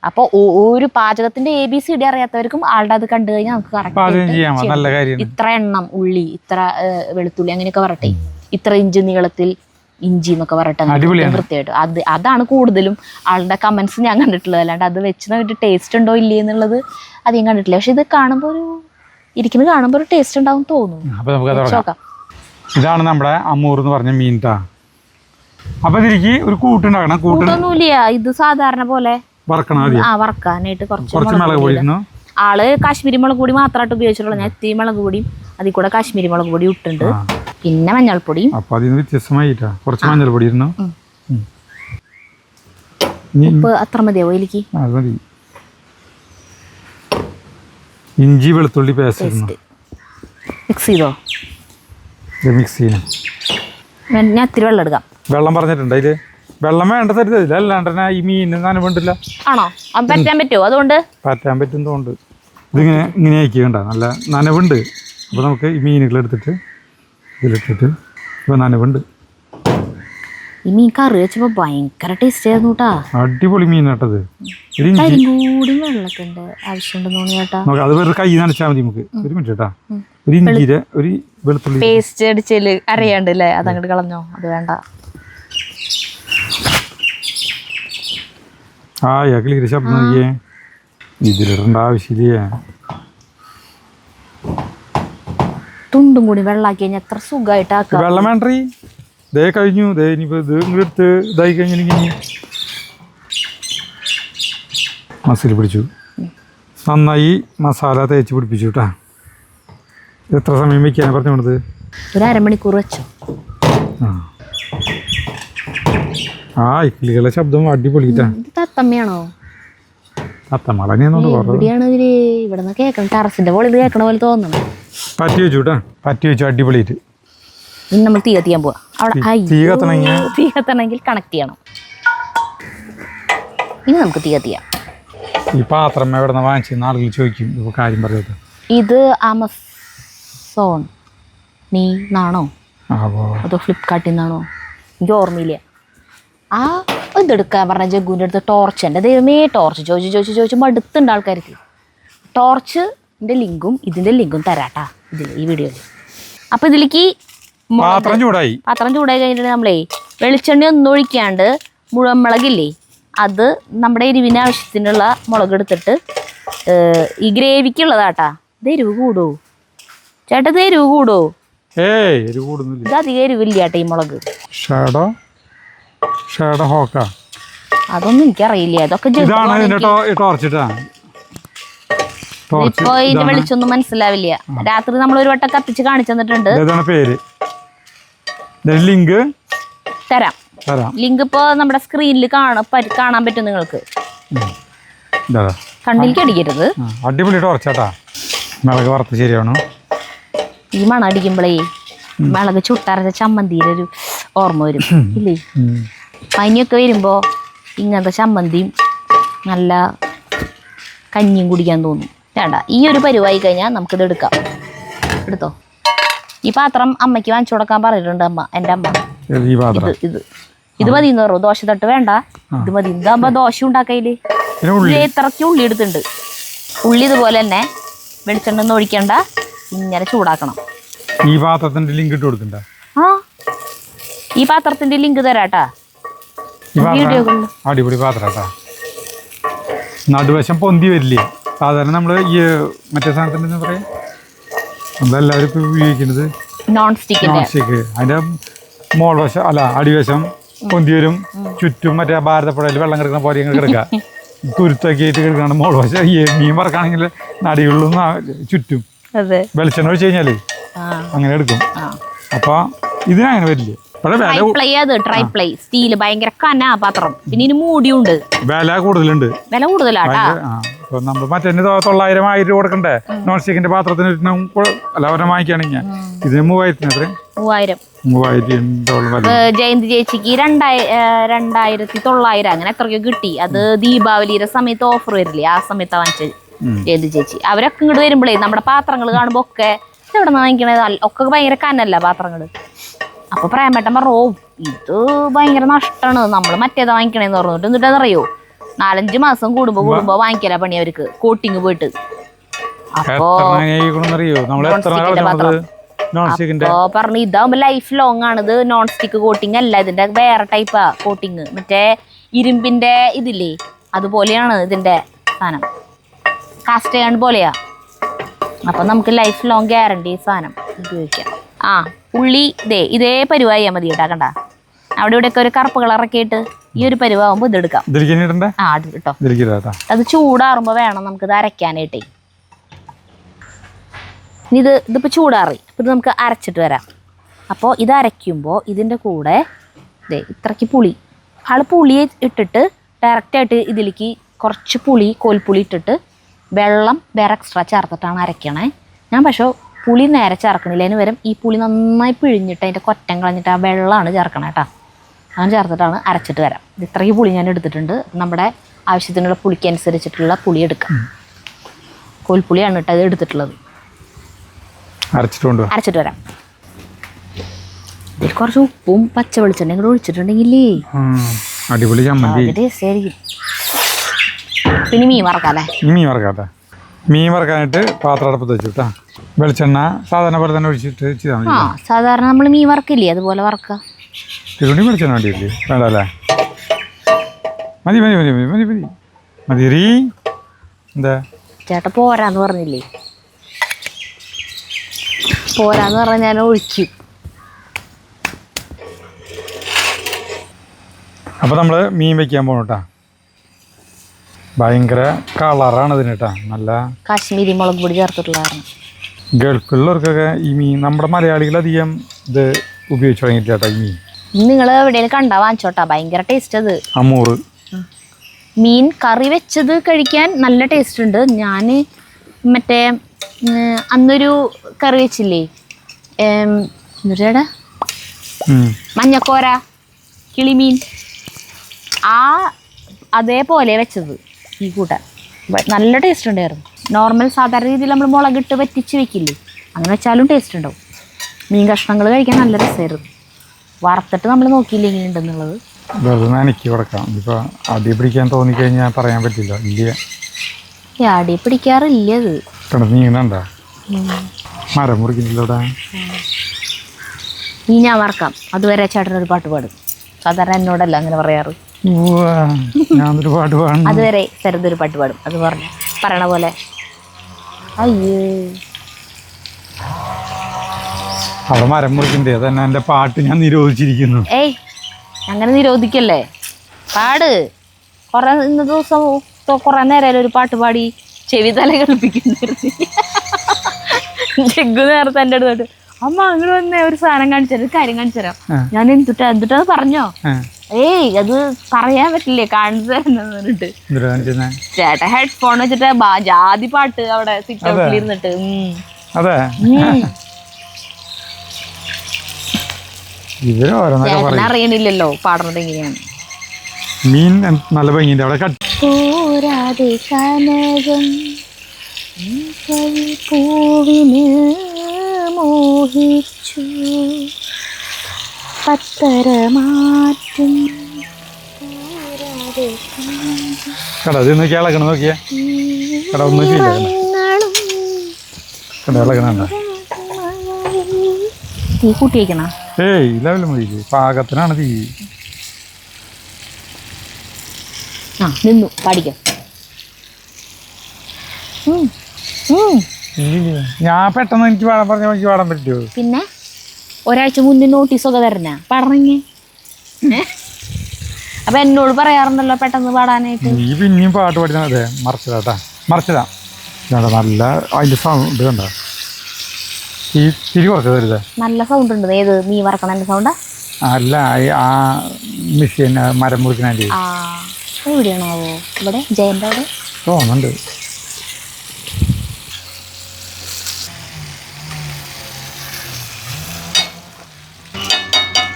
അപ്പൊ ഒരു പാചകത്തിന്റെ ABCD അറിയാത്തവർക്കും ആളുടെ അത് കണ്ടു കഴിഞ്ഞാൽ നമുക്ക് കറക്റ്റ് ഇത്ര എണ്ണം ഉള്ളി, ഇത്ര വെളുത്തുള്ളി, അങ്ങനെയൊക്കെ പറട്ടെ, ഇത്ര ഇഞ്ച് നീളത്തിൽ ഇഞ്ചി എന്നൊക്കെ പറട്ടെ കൃത്യമായിട്ട്. അതാണ് കൂടുതലും ആളുടെ കമന്റ്സ് ഞാൻ കണ്ടിട്ടുള്ളത്. അല്ലാണ്ട് അത് വെച്ച് നോക്കിയിട്ട് ടേസ്റ്റ് ഉണ്ടോ ഇല്ലേ എന്നുള്ളത് അധികം കണ്ടിട്ടില്ല. പക്ഷെ ഇത് കാണുമ്പോൾ ഒരു ടേസ്റ്റ് ഉണ്ടാവും തോന്നുന്നു. ഇതാണ് നമ്മുടെ അമ്മൂർ എന്ന് പറഞ്ഞ മീൻ. അപ്പൊ ഇതിലേക്ക് ഒരു കൂട്ടുണ്ടാക്കണം. കൂട്ടൊന്നുമില്ല, ഇത് സാധാരണ പോലെ വറക്കാനായിട്ട് കുറച്ച് മുളക് പൊടി. ആള് കാശ്മീരി മുളക് പൊടി മാത്രമായിട്ട് ഉപയോഗിച്ചിട്ടുള്ളൂ. ഞാൻ ഇത്തിരി മുളക് പൊടിയും അതിൽ കൂടെ കാശ്മീരി മുളക് പൊടി ഇട്ടുണ്ട്, പിന്നെ മഞ്ഞൾപ്പൊടിയും. അപ്പൊ അതിന് വ്യത്യസ്തമായിട്ടാ കുറച്ച് മഞ്ഞൾപ്പൊടി ഇരുന്നു. ഉപ്പ് അത്ര മതിയാവോ ഇതിലേക്ക്? ഇഞ്ചി വെളുത്തുള്ളി പേസ്റ്റ് മിക്സ് ചെയ്തോ? മിക്സ് ചെയ്യണം. ഞാൻ ഇത്തിരി വെള്ളം എടുക്കാം. വെള്ളം പറഞ്ഞിട്ടുണ്ട് അതില്. വെള്ളം വേണ്ട തരുന്നില്ല, അല്ലാണ്ട് ഈ മീനിന് നനവുണ്ടില്ല. ആണോ? പറ്റാൻ പറ്റുമോ? അതുകൊണ്ട് പറ്റാൻ പറ്റുന്നതുകൊണ്ട് ഇങ്ങനെ ആക്കിയണ്ട, നല്ല നനവുണ്ട്. അപ്പോൾ നമുക്ക് ഈ മീനുകൾ എടുത്തിട്ട് ഇതിലിട്ടിട്ട് ഇപ്പോൾ നനവുണ്ട്. ഈ മീൻ കറി വെച്ചപ്പോൾ ഭയങ്കര ടേസ്റ്റ് ആയിരുന്നു കേട്ടാ. അടിപൊളി മീൻ കേട്ടത്. ആവശ്യമുണ്ടെന്ന് അത് വെറുതെ കൈ നനച്ചാൽ മതി. നമുക്ക് ഒരു മിനിറ്റ് കേട്ടാ. ഒരു ഇഞ്ചിയുടെ ഒരു വെളുത്തുള്ളി പേസ്റ്റ് അടിച്ചാല് അറിയാണ്ടല്ലേ, അതങ്ങോട്ട് കളഞ്ഞോ? അത് വേണ്ട. ക്ലിയർ ശബ്ദം നോക്കിയേ. ഇതിലിടേണ്ട ആവശ്യമില്ലേ. തുണ്ടും കൂടി വെള്ളാക്കി കഴിഞ്ഞാൽ എത്ര സുഖമായിട്ട് വെള്ളം വേണ്ടീ. ദേ കഴിഞ്ഞു. ദേ ഇനിയിപ്പോൾ ഇത് ഇങ്ങോട്ട് ഇതായി കഴിഞ്ഞില്ലെങ്കിൽ മസാല പിടിച്ചു. നന്നായി മസാല തേച്ച് പിടിപ്പിച്ചു കേട്ടാ. എത്ര സമയം വെക്കാനാ പറഞ്ഞു കൊടുത്തത്? ഒരു അരമണിക്കൂർ വെച്ചു. ഇക്കിളികളുടെ ശബ്ദം അടിപൊളിട്ടാ. തത്തമ്മയാണോ? തത്തമ്മളെയാണ് ഇവിടെ കേൾക്കണം. ടെറസിന്റെ മുകളിൽ കേൾക്കണ പോലെ തോന്നണം. പറ്റി വെച്ചു കേട്ടാ. പറ്റി വെച്ചു അടിപൊളിയായിട്ട്. ഇനി നമ്മൾ തീ കത്തിയാൻ പോവാ. അവിടെ തീ കത്തണമെങ്കിൽ കണക്ട് ചെയ്യണം. ഇനി നമുക്ക് തീ കത്തിയാം. ഈ പാത്രം എവിടെ നിന്ന് വാങ്ങിച്ചെന്ന് ആളുകൾ ചോദിക്കും. കാര്യം പറയാത്ത ഇത് ആമസോൺ നാണോ? അതോ ഫ്ലിപ്കാർട്ടിൽ നിന്നാണോ എനിക്ക് ഓർമ്മയില്ല. ആ ഇതെടുക്കാൻ പറഞ്ഞ ജഗ്ഗുവിൻ്റെ അടുത്ത് ടോർച്ച്, എൻ്റെ ദൈവമേ ടോർച്ച് ചോദിച്ച് മടുത്തുണ്ട് ആൾക്കാർക്ക്. ടോർച്ചിൻ്റെ ലിങ്കും ഇതിൻ്റെ ലിങ്കും തരാട്ടാ ഇതിൽ ഈ വീഡിയോയിൽ. അപ്പോൾ ഇതിലേക്ക് പാത്രം ചൂടായി കഴിഞ്ഞിട്ട് നമ്മളേ വെളിച്ചെണ്ണ ഒന്നും ഒഴിക്കാണ്ട് മുളകില്ലേ അത് നമ്മുടെ എരിവിന് ആവശ്യത്തിനുള്ള മുളക് എടുത്തിട്ട് ഈ ഗ്രേവിക്കുള്ളതാട്ടാ. ഇത് എരിവ് കൂടുമോ ചേട്ടാ? ഇത് എരിവ് കൂടുമോ? ഇത് അധികം എരിവില്ല ചേട്ടാ ഈ മുളക്. അതൊന്നും എനിക്കറിയില്ല. അതൊക്കെ ഇപ്പൊ ഇതിന്റെ വെളിച്ചൊന്നും മനസ്സിലാവില്ല. രാത്രി നമ്മൾ ഒരു വട്ടം കത്തിച്ച് കാണിച്ചു തന്നിട്ടുണ്ട്. തരാം ലിങ്ക് ഇപ്പൊ നമ്മുടെ സ്ക്രീനിൽ കാണാൻ പറ്റും നിങ്ങൾക്ക്. കണ്ണിലേക്ക് അടിക്കരുത്. അടിപൊളി ടോർച്ചാട്ടാ. മിളക് വറുത്ത് ശരിയാണോ? ഈ മണം അടിക്കുമ്പോഴേ മിളക് ചുട്ടരച്ച ചമ്മന്തിയുടെ ഒരു ഓർമ്മ വരും ഇല്ലേ? പനിയൊക്കെ വരുമ്പോ ഇങ്ങനത്തെ ചമ്മന്തിയും നല്ല കഞ്ഞിയും കുടിക്കാൻ തോന്നും. വേണ്ട, ഈ ഒരു പരുവായി കഴിഞ്ഞാൽ നമുക്കിത് എടുക്കാം. എടുത്തോ. ഈ പാത്രം അമ്മയ്ക്ക് വാങ്ങിച്ചു കൊടുക്കാൻ പറഞ്ഞിട്ടുണ്ട് അമ്മ, എൻ്റെ അമ്മ. ഇത് മതി എന്ന് പറഞ്ഞു. ദോശ തട്ട് വേണ്ട, ഇത് മതി. ഇതാകുമ്പോ ദോശ ഉണ്ടാക്കയില്. ഇത്രയ്ക്ക് ഉള്ളി എടുത്തിട്ടുണ്ട്. ഉള്ളി ഇതുപോലെ തന്നെ വെളിച്ചെണ്ണ ഒന്നും ഒഴിക്കണ്ട, ഇങ്ങനെ ചൂടാക്കണം. ഈ പാത്രത്തിന്റെ ലിങ്ക് ഇട്ട് കൊടുക്കണ്ട. ഈ പാത്രത്തിന്റെ ലിങ്ക് തരാട്ടാ. അടിപൊളി പാത്രാട്ടാ. നടുവശം പൊന്തി വരില്ലേ? സാധാരണ നമ്മള് ഈ മറ്റേ സാധനത്തിന്റെ എന്താ പറയാ, നമ്മളെല്ലാവരും ഇപ്പൊ ഉപയോഗിക്കുന്നത് നോൺ സ്റ്റിക്ക്. അതിന്റെ മോൾവശം അല്ല അടിവശം പൊന്തി വരും. ചുറ്റും മറ്റേ ഭാരതപ്പുഴയിൽ വെള്ളം കിടക്കുന്ന പോലെ ഇങ്ങനെ കിടക്കുക. തുരുത്തൊക്കെ ആയിട്ട് കിടക്കാണ്ട് മോൾവശം ഈ മീൻ വറക്കാണെങ്കിൽ നടികളിലും ചുറ്റും വെളിച്ചെണ്ണ ഒഴിച്ച് കഴിഞ്ഞാലേ അങ്ങനെ എടുക്കും. അപ്പൊ ഇതിനങ്ങനെ വരില്ലേ? സ്റ്റീല് ഭയങ്കര കനാ പാത്രം. പിന്നെ ഇതിന് മൂടിയുണ്ട്. വില കൂടുതലുണ്ട്. വില കൂടുതലാട്ടാ. നമ്മൾ മറ്റേ 900-1000 കൊടുക്കണ്ടേ നോൺ സ്റ്റിക്കിന്റെ പാത്രത്തിന്? അല്ല ഒരെണ്ണം വാങ്ങിക്കുകയാണെങ്കിൽ ഇതിന് 3000 എത്ര? 3000 ജയന്തി ചേച്ചിക്ക് 2900 അങ്ങനെ എത്രയോ കിട്ടി. അത് ദീപാവലിയുടെ സമയത്ത് ഓഫർ വരില്ലേ, ആ സമയത്താ വാങ്ങിച്ചത് ജയന്തി ചേച്ചി. അവരൊക്കെ ഇങ്ങോട്ട് വരുമ്പോഴേ നമ്മുടെ പാത്രങ്ങൾ കാണുമ്പോ ഒക്കെ എവിടെ നിന്ന് വാങ്ങിക്കണത്, ഒക്കെ ഭയങ്കര കനല്ല പാത്രങ്ങള്. അപ്പൊ പ്രേമേട്ടൻ പറഞ്ഞു, ഓ ഇത് ഭയങ്കര നഷ്ടമാണ്, നമ്മള് മറ്റേതാ വാങ്ങിക്കണേന്ന് പറഞ്ഞിട്ട്. എന്നിട്ടെന്നറിയോ 4-5 മാസം കൂടുമ്പോ വാങ്ങിക്കല പണി അവർക്ക്, കോട്ടിങ് പോയിട്ട്. അപ്പൊ പറഞ്ഞു ഇതാവുമ്പോ ലൈഫ് ലോങ് ആണ്. ഇത് നോൺ സ്റ്റിക്ക് കോട്ടിങ് അല്ല, ഇതിന്റെ വേറെ ടൈപ്പാ കോട്ടിങ്. മറ്റേ ഇരുമ്പിന്റെ ഇതില്ലേ അതുപോലെയാണ് ഇതിന്റെ സാധനം, കാസ്റ്റ് അയൺ പോലെയാ. അപ്പൊ നമുക്ക് ലൈഫ് ലോങ് ഗ്യാരണ്ടി സാധനം ഉപയോഗിക്കാം. ഉള്ളി ഇതേ പരുവായാ മതി കേട്ടാ. കണ്ട അവിടെ ഇവിടെയൊക്കെ ഒരു കറുപ്പ് കളറൊക്കെ ആയിട്ട് ഈ ഒരു പരുവാകുമ്പോ ഇതെടുക്കാം. കേട്ടോ, അത് ചൂടാറുമ്പോ വേണം നമുക്കിത് അരയ്ക്കാനായിട്ടേ. ഇതിപ്പോ ചൂടാറി. ഇത് നമുക്ക് അരച്ചിട്ട് വരാം. അപ്പോൾ ഇത് അരയ്ക്കുമ്പോൾ ഇതിൻ്റെ കൂടെ ഇത്രയ്ക്ക് പുളി ഇട്ടിട്ട് ഡയറക്റ്റായിട്ട് ഇതിലേക്ക് കുറച്ച് കോൽപ്പുളി ഇട്ടിട്ട് വെള്ളം വേറെ എക്സ്ട്രാ ചേർത്തിട്ടാണ് അരയ്ക്കണേ. ഞാൻ പക്ഷേ പുളി നേരെ ചേർക്കണില്ല. അതിന് വരും ഈ പുളി നന്നായി പിഴിഞ്ഞിട്ട് അതിൻ്റെ കൊറ്റം കളഞ്ഞിട്ട് ആ വെള്ളമാണ് ചേർക്കണേ കേട്ടോ. അങ്ങനെ ചേർത്തിട്ടാണ് അരച്ചിട്ട് വരാം. ഇത്രയ്ക്ക് പുളി ഞാൻ എടുത്തിട്ടുണ്ട്. നമ്മുടെ ആവശ്യത്തിനുള്ള പുളിക്കനുസരിച്ചിട്ടുള്ള പുളി എടുക്കാം. കോൽപ്പുളിയാണ് കേട്ടോ അത് എടുത്തിട്ടുള്ളത്. അരച്ചിട്ട് വരാം. ഇതിൽ കുറച്ച് ഉപ്പും പച്ച വെളിച്ചെണ്ണയും കൂടെ ഒഴിച്ചിട്ടുണ്ടെങ്കിലേ അടിപൊളി ചമ്മന്തി. പിന്നെ മീൻ വറക്കാല്ലേ? മീൻ വറക്കാനായിട്ട് പാത്രം അടുപ്പത്ത് വെച്ചിട്ടാ. വെളിച്ചെണ്ണ സാധാരണ പോലെ തന്നെ ഒഴിച്ചിട്ട് ചെയ്താൽ മതി. സാധാരണ നമ്മൾ മീൻ വറക്കില്ലേ അതുപോലെ വറക്കാം. തിരുവണ്ടി വെളിച്ചെണ്ണ വേണ്ടിയില്ലേ? വേണ്ടല്ലേ? മതി മതി മതി മതി മതി മതി മതി. എന്താ ചേട്ടാ പോരാന്ന് പറഞ്ഞില്ലേ? പോരാന്ന് പറഞ്ഞാൽ ഞാൻ ഒഴിക്കും. അപ്പോൾ നമ്മൾ മീൻ വയ്ക്കാൻ പോകണം കേട്ടോ. ഭയങ്കര കളറാണ് ഇതിന് കേട്ടോ. നല്ല കാശ്മീരി മുളക് പൊടി ചേർത്തിട്ടുള്ളതാണ്. ഗൾഫിലുള്ളവർക്കൊക്കെ ഈ മീൻ, നമ്മുടെ മലയാളികളധികം ഇത് ഉപയോഗിച്ച് തുടങ്ങിയില്ല കേട്ടോ ഈ മീൻ. നിങ്ങൾ എവിടെയെങ്കിലും കണ്ടാ വാങ്ങിച്ചോട്ടാ, ഭയങ്കര ടേസ്റ്റ് അത്. അമൂറ് മീൻ കറി വെച്ചത് കഴിക്കാൻ നല്ല ടേസ്റ്റ് ഉണ്ട്. ഞാൻ മറ്റേ അന്നൊരു കറി വെച്ചില്ലേ, എന്നിട്ടേടാ മഞ്ഞക്കോര കിളിമീൻ, അതേപോലെ വെച്ചത് ഈ കൂട്ടാൻ. നല്ല ടേസ്റ്റ് ഉണ്ടായിരുന്നു. നോർമൽ സാധാരണ രീതിയിൽ നമ്മൾ മുളകിട്ട് വറ്റിച്ച് വെക്കില്ലേ, അങ്ങനെ വെച്ചാലും ടേസ്റ്റ് ഉണ്ടാവും. മീൻ കഷ്ണങ്ങൾ കഴിക്കാൻ നല്ല രസമായിരുന്നു. വറുത്തിട്ട് നമ്മൾ നോക്കിയില്ല എങ്ങനെ ഉണ്ടെന്നുള്ളത്. വെറുതെ എനിക്ക് കൊടുക്കാം. ഇപ്പോൾ അടി പിടിക്കാൻ തോന്നിക്കഴിഞ്ഞാൽ പറയാൻ പറ്റില്ല. ഇല്ല, ഈ അടി പിടിക്കാറില്ല അത്. കിടന്ന് നീങ്ങണ്ട. മരം മുറിക്കുന്നില്ലവിടെ. നീ ഞാൻ വറക്കാം. അതുവരെ ചേട്ടനൊരു പാട്ട് പാടും. സാധാരണ എന്നോടല്ല അങ്ങനെ പറയാറ്. ഞാനൊരു പാട്ട് പാടും. അതുവരെ ശരതൊരു പാട്ട് പാടും. അത് പറയണ പോലെ. അയ്യേ, അവിടെ മരം മുറിക്കണ്ടേ? അതന്നെ എൻ്റെ പാട്ട് ഞാൻ നിരോധിച്ചിരിക്കുന്നു. ഏയ് അങ്ങനെ നിരോധിക്കല്ലേ, പാട്. ഇന്നത്തെ ദിവസം കുറെ നേരം ഒരു പാട്ട് പാടി ചെവി തല കളിപ്പിക്കുന്നു. ജഗ്ഗു നേരത്തെ എൻ്റെ അടുത്തോട്ട് അമ്മ അങ്ങനെ വന്നേ ഒരു സാധനം കാണിച്ചു തരാം, ഒരു കാര്യം കാണിച്ചു തരാം. ഞാൻ എന്തുട്ടത് പറഞ്ഞോ? ഏയ് അത് പറയാൻ പറ്റില്ലേ, കാണിച്ചു തരാന്ന് പറഞ്ഞിട്ട് ചേട്ടാ ഹെഡ്ഫോൺ വെച്ചിട്ട് ജാതി പാട്ട് അവിടെ സിറ്റ് ഔട്ടിൽ ഇരുന്നിട്ട്. ചേട്ടനെ അറിയണില്ലല്ലോ പാടുന്നത് എങ്ങനെയാണ്. മീൻ നല്ല ഭംഗിയുണ്ട് അവിടെ. പോരാതെ കനകം പൂവിന് മോഹിച്ചു പത്തരമാറ്റും. കട ഇത് നോക്കിയാ ഇളകണം. നോക്കിയേ കട ഒന്നും ചെയ്യില്ല. കട ഇളകണ തീ കൂട്ടി വയ്ക്കണ. ഏയ് ലെവലും മതി, പാകത്തിനാണ് തീ. ആ നിന്നു പാടിക്കാം. ഞാൻ പെട്ടെന്ന് എനിക്ക് പാടാൻ പറഞ്ഞ എനിക്ക് പാടാൻ പറ്റുമോ? പിന്നെ ഒരാഴ്ച മുന്നേ നോട്ടീസൊക്കെ തരണ പാടണമെങ്കിൽ. അപ്പൊ എന്നോട് പറയാറുണ്ടല്ലോ പെട്ടെന്ന് പാടാനായിട്ട്. നീ പിന്നെയും പാട്ട് പാടിച്ചാ അതെ മറിച്ചതാട്ടാ, മറിച്ചതാ. നല്ല അതിന്റെ സൗണ്ട് കണ്ട. ഈ തിരി കുറച്ച് തരുതേ. നല്ല സൗണ്ട് ഉണ്ട്. ഏത് നീ വറക്കണ സൗണ്ടാ? അല്ല, ആ മെഷീൻ മരം മുറിക്കണേ. ആ എവിടെയാണാവോ? ഇവിടെ ജയന്റെ അവിടെ തോന്നുന്നുണ്ട്.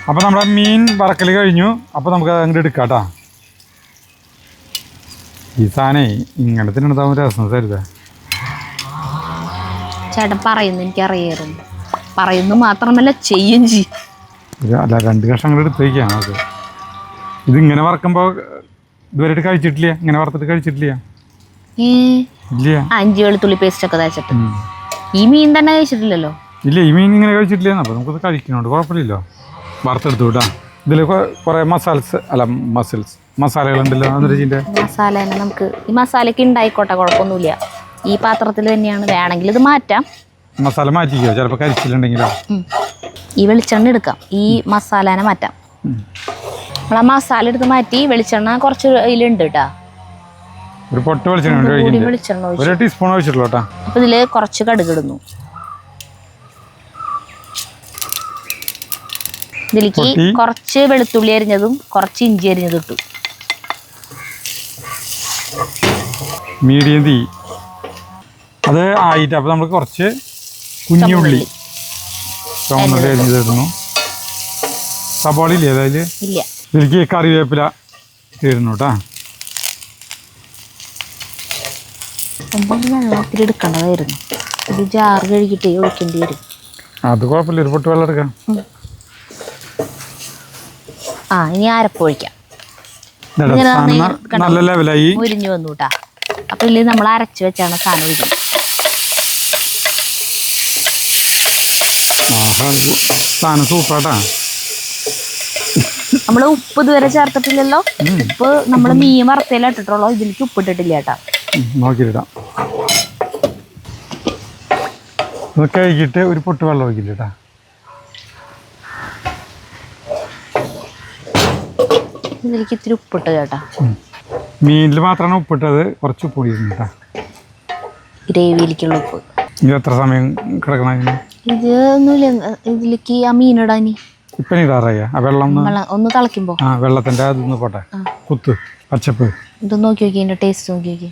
അപ്പോൾ നമ്മുടെ മീൻ വറക്കൽ കഴിഞ്ഞു. അപ്പോൾ നമുക്ക് അങ്ങോട്ട് എടുക്കാം കേട്ടോ. ഈ സാധനേ ഇങ്ങനത്തെ ഉണ്ടാവും രസം തരുതേ. ചേട്ടൻ പറയുന്നു എനിക്കറിയാറുണ്ട്. പറയുന്നു മാത്രമല്ല ചെയ്യും ചെയ്യും. അല്ല, 2 കഷ്ണം എടുത്ത് വയ്ക്കാം നമുക്ക്. ഇതിങ്ങനെ വറക്കുമ്പോൾ ഇതുവരെയായിട്ട് കഴിച്ചിട്ടില്ല. ഇങ്ങനെ വറുത്തിട്ട് കഴിച്ചിട്ടില്ല. ഇല്ല, 5 വെളുത്തുള്ളി പേസ്റ്റ് ഒക്കെ തേച്ചിട്ട്. ഈ മീൻ തന്നെ കഴിച്ചിട്ടില്ലല്ലോ. ഇല്ല, ഈ മീൻ ഇങ്ങനെ കഴിച്ചിട്ടില്ല. അപ്പോൾ നമുക്കത് കഴിക്കുന്നുണ്ട്, കുഴപ്പമില്ലല്ലോ. വറുത്തെടുത്തു കേട്ടോ. ഇതിൽ കുറേ മസാലകളുണ്ടല്ലോ. അതിൻ്റെ മസാല തന്നെ നമുക്ക് ഈ മസാലയ്ക്ക് ഉണ്ടായിക്കോട്ടെ, കുഴപ്പമൊന്നുമില്ല. ഈ പാത്രത്തിൽ തന്നെയാണ്. വേണമെങ്കിൽ ഇത് മാറ്റാം. മസാല മാറ്റിക്കോ, ചിലപ്പോൾ കരിച്ചിലുണ്ടെങ്കിലോ. ഈ വെളിച്ചെണ്ണ എടുക്കാം, ഈ മസാലേനെ മാറ്റാം. നമ്മൾ ആ മസാല എടുത്ത് മാറ്റി വെളിച്ചെണ്ണ കുറച്ച് ഇതിലുണ്ട് കേട്ടോ. ഒരു പൊട്ട് വെളിച്ചെണ്ണ 1 ടീസ്പൂൺ ഒഴിച്ചിട്ടുള്ളൂ കേട്ടോ. അപ്പോൾ ഇതിൽ കുറച്ച് കടുകിടുന്നു. ഇതിലേക്ക് കുറച്ച് വെളുത്തുള്ളി അരിഞ്ഞതും കുറച്ച് ഇഞ്ചി അരിഞ്ഞതും ഇട്ടു. മീഡിയം തീ അത് ആയിട്ട്. അപ്പോൾ നമ്മൾ കുറച്ച് കുഞ്ഞുള്ളി അരിഞ്ഞിടുന്നു. സബോള ഇല്ലേ അതിൽ? ഇല്ല. ഇതിലേക്ക് കറിവേപ്പില ഇടുന്നു കേട്ടോ. വെള്ളത്തിൽ എടുക്കേണ്ടതായിരുന്നു. ഇത് ജാറ് കഴുകിട്ടേ ഒഴിക്കേണ്ടി വരും. അത് കുഴപ്പമില്ല, ഒരു പൊട്ട് വെള്ളം എടുക്കാം. ഇനി അരപ്പ് ഒഴിക്കാം. നല്ല ലെവലായി മുരിഞ്ഞു വന്നു കേട്ടാ. അപ്പൊ ഇതിൽ നമ്മൾ അരച്ചു വെച്ചാണ് സാധനം ഒഴിക്കുന്നത്. സാധനം സൂപ്പറാട്ടാ. നമ്മൾ ഉപ്പ് ഇതുവരെ ചേർത്തിട്ടില്ലല്ലോ. ഉപ്പ് നമ്മൾ മീൻ വറുത്തയില ഇട്ടിട്ടുള്ളൂ. ഇതിലേക്ക് ഉപ്പ് ഇട്ടിട്ടില്ല കേട്ടാ. നോക്കിയിട്ടാ കഴിക്കിട്ട് ഒരു പൊട്ട് വെള്ളം ഒഴിക്കില്ല കേട്ടാ. ഇതിലേക്ക് ഇത്തിരി ഉപ്പിട്ട് കേട്ടാ. മീനിൽ മാത്രമാണ് ഉപ്പിട്ടത്. കുറച്ച് ഉപ്പ് കൂടിയിരുന്നു കേട്ടാ. ഗ്രേവിയിലേക്കുള്ള ഉപ്പ്. ഇത് എത്ര സമയം കിടക്കണ? ഇത് ഒന്നുമില്ല, ഇതിലേക്ക് ആ മീനിടാനി ഇപ്പം ഇടാറിയ ആ വെള്ളം ഒന്ന് തിളയ്ക്കുമ്പോ വെള്ളത്തിന്റെ അതൊന്ന് പോട്ടെ. കുത്ത് പച്ചപ്പ് ഇത് നോക്കി നോക്കി. ഇതിന്റെ ടേസ്റ്റ് നോക്കി നോക്കി.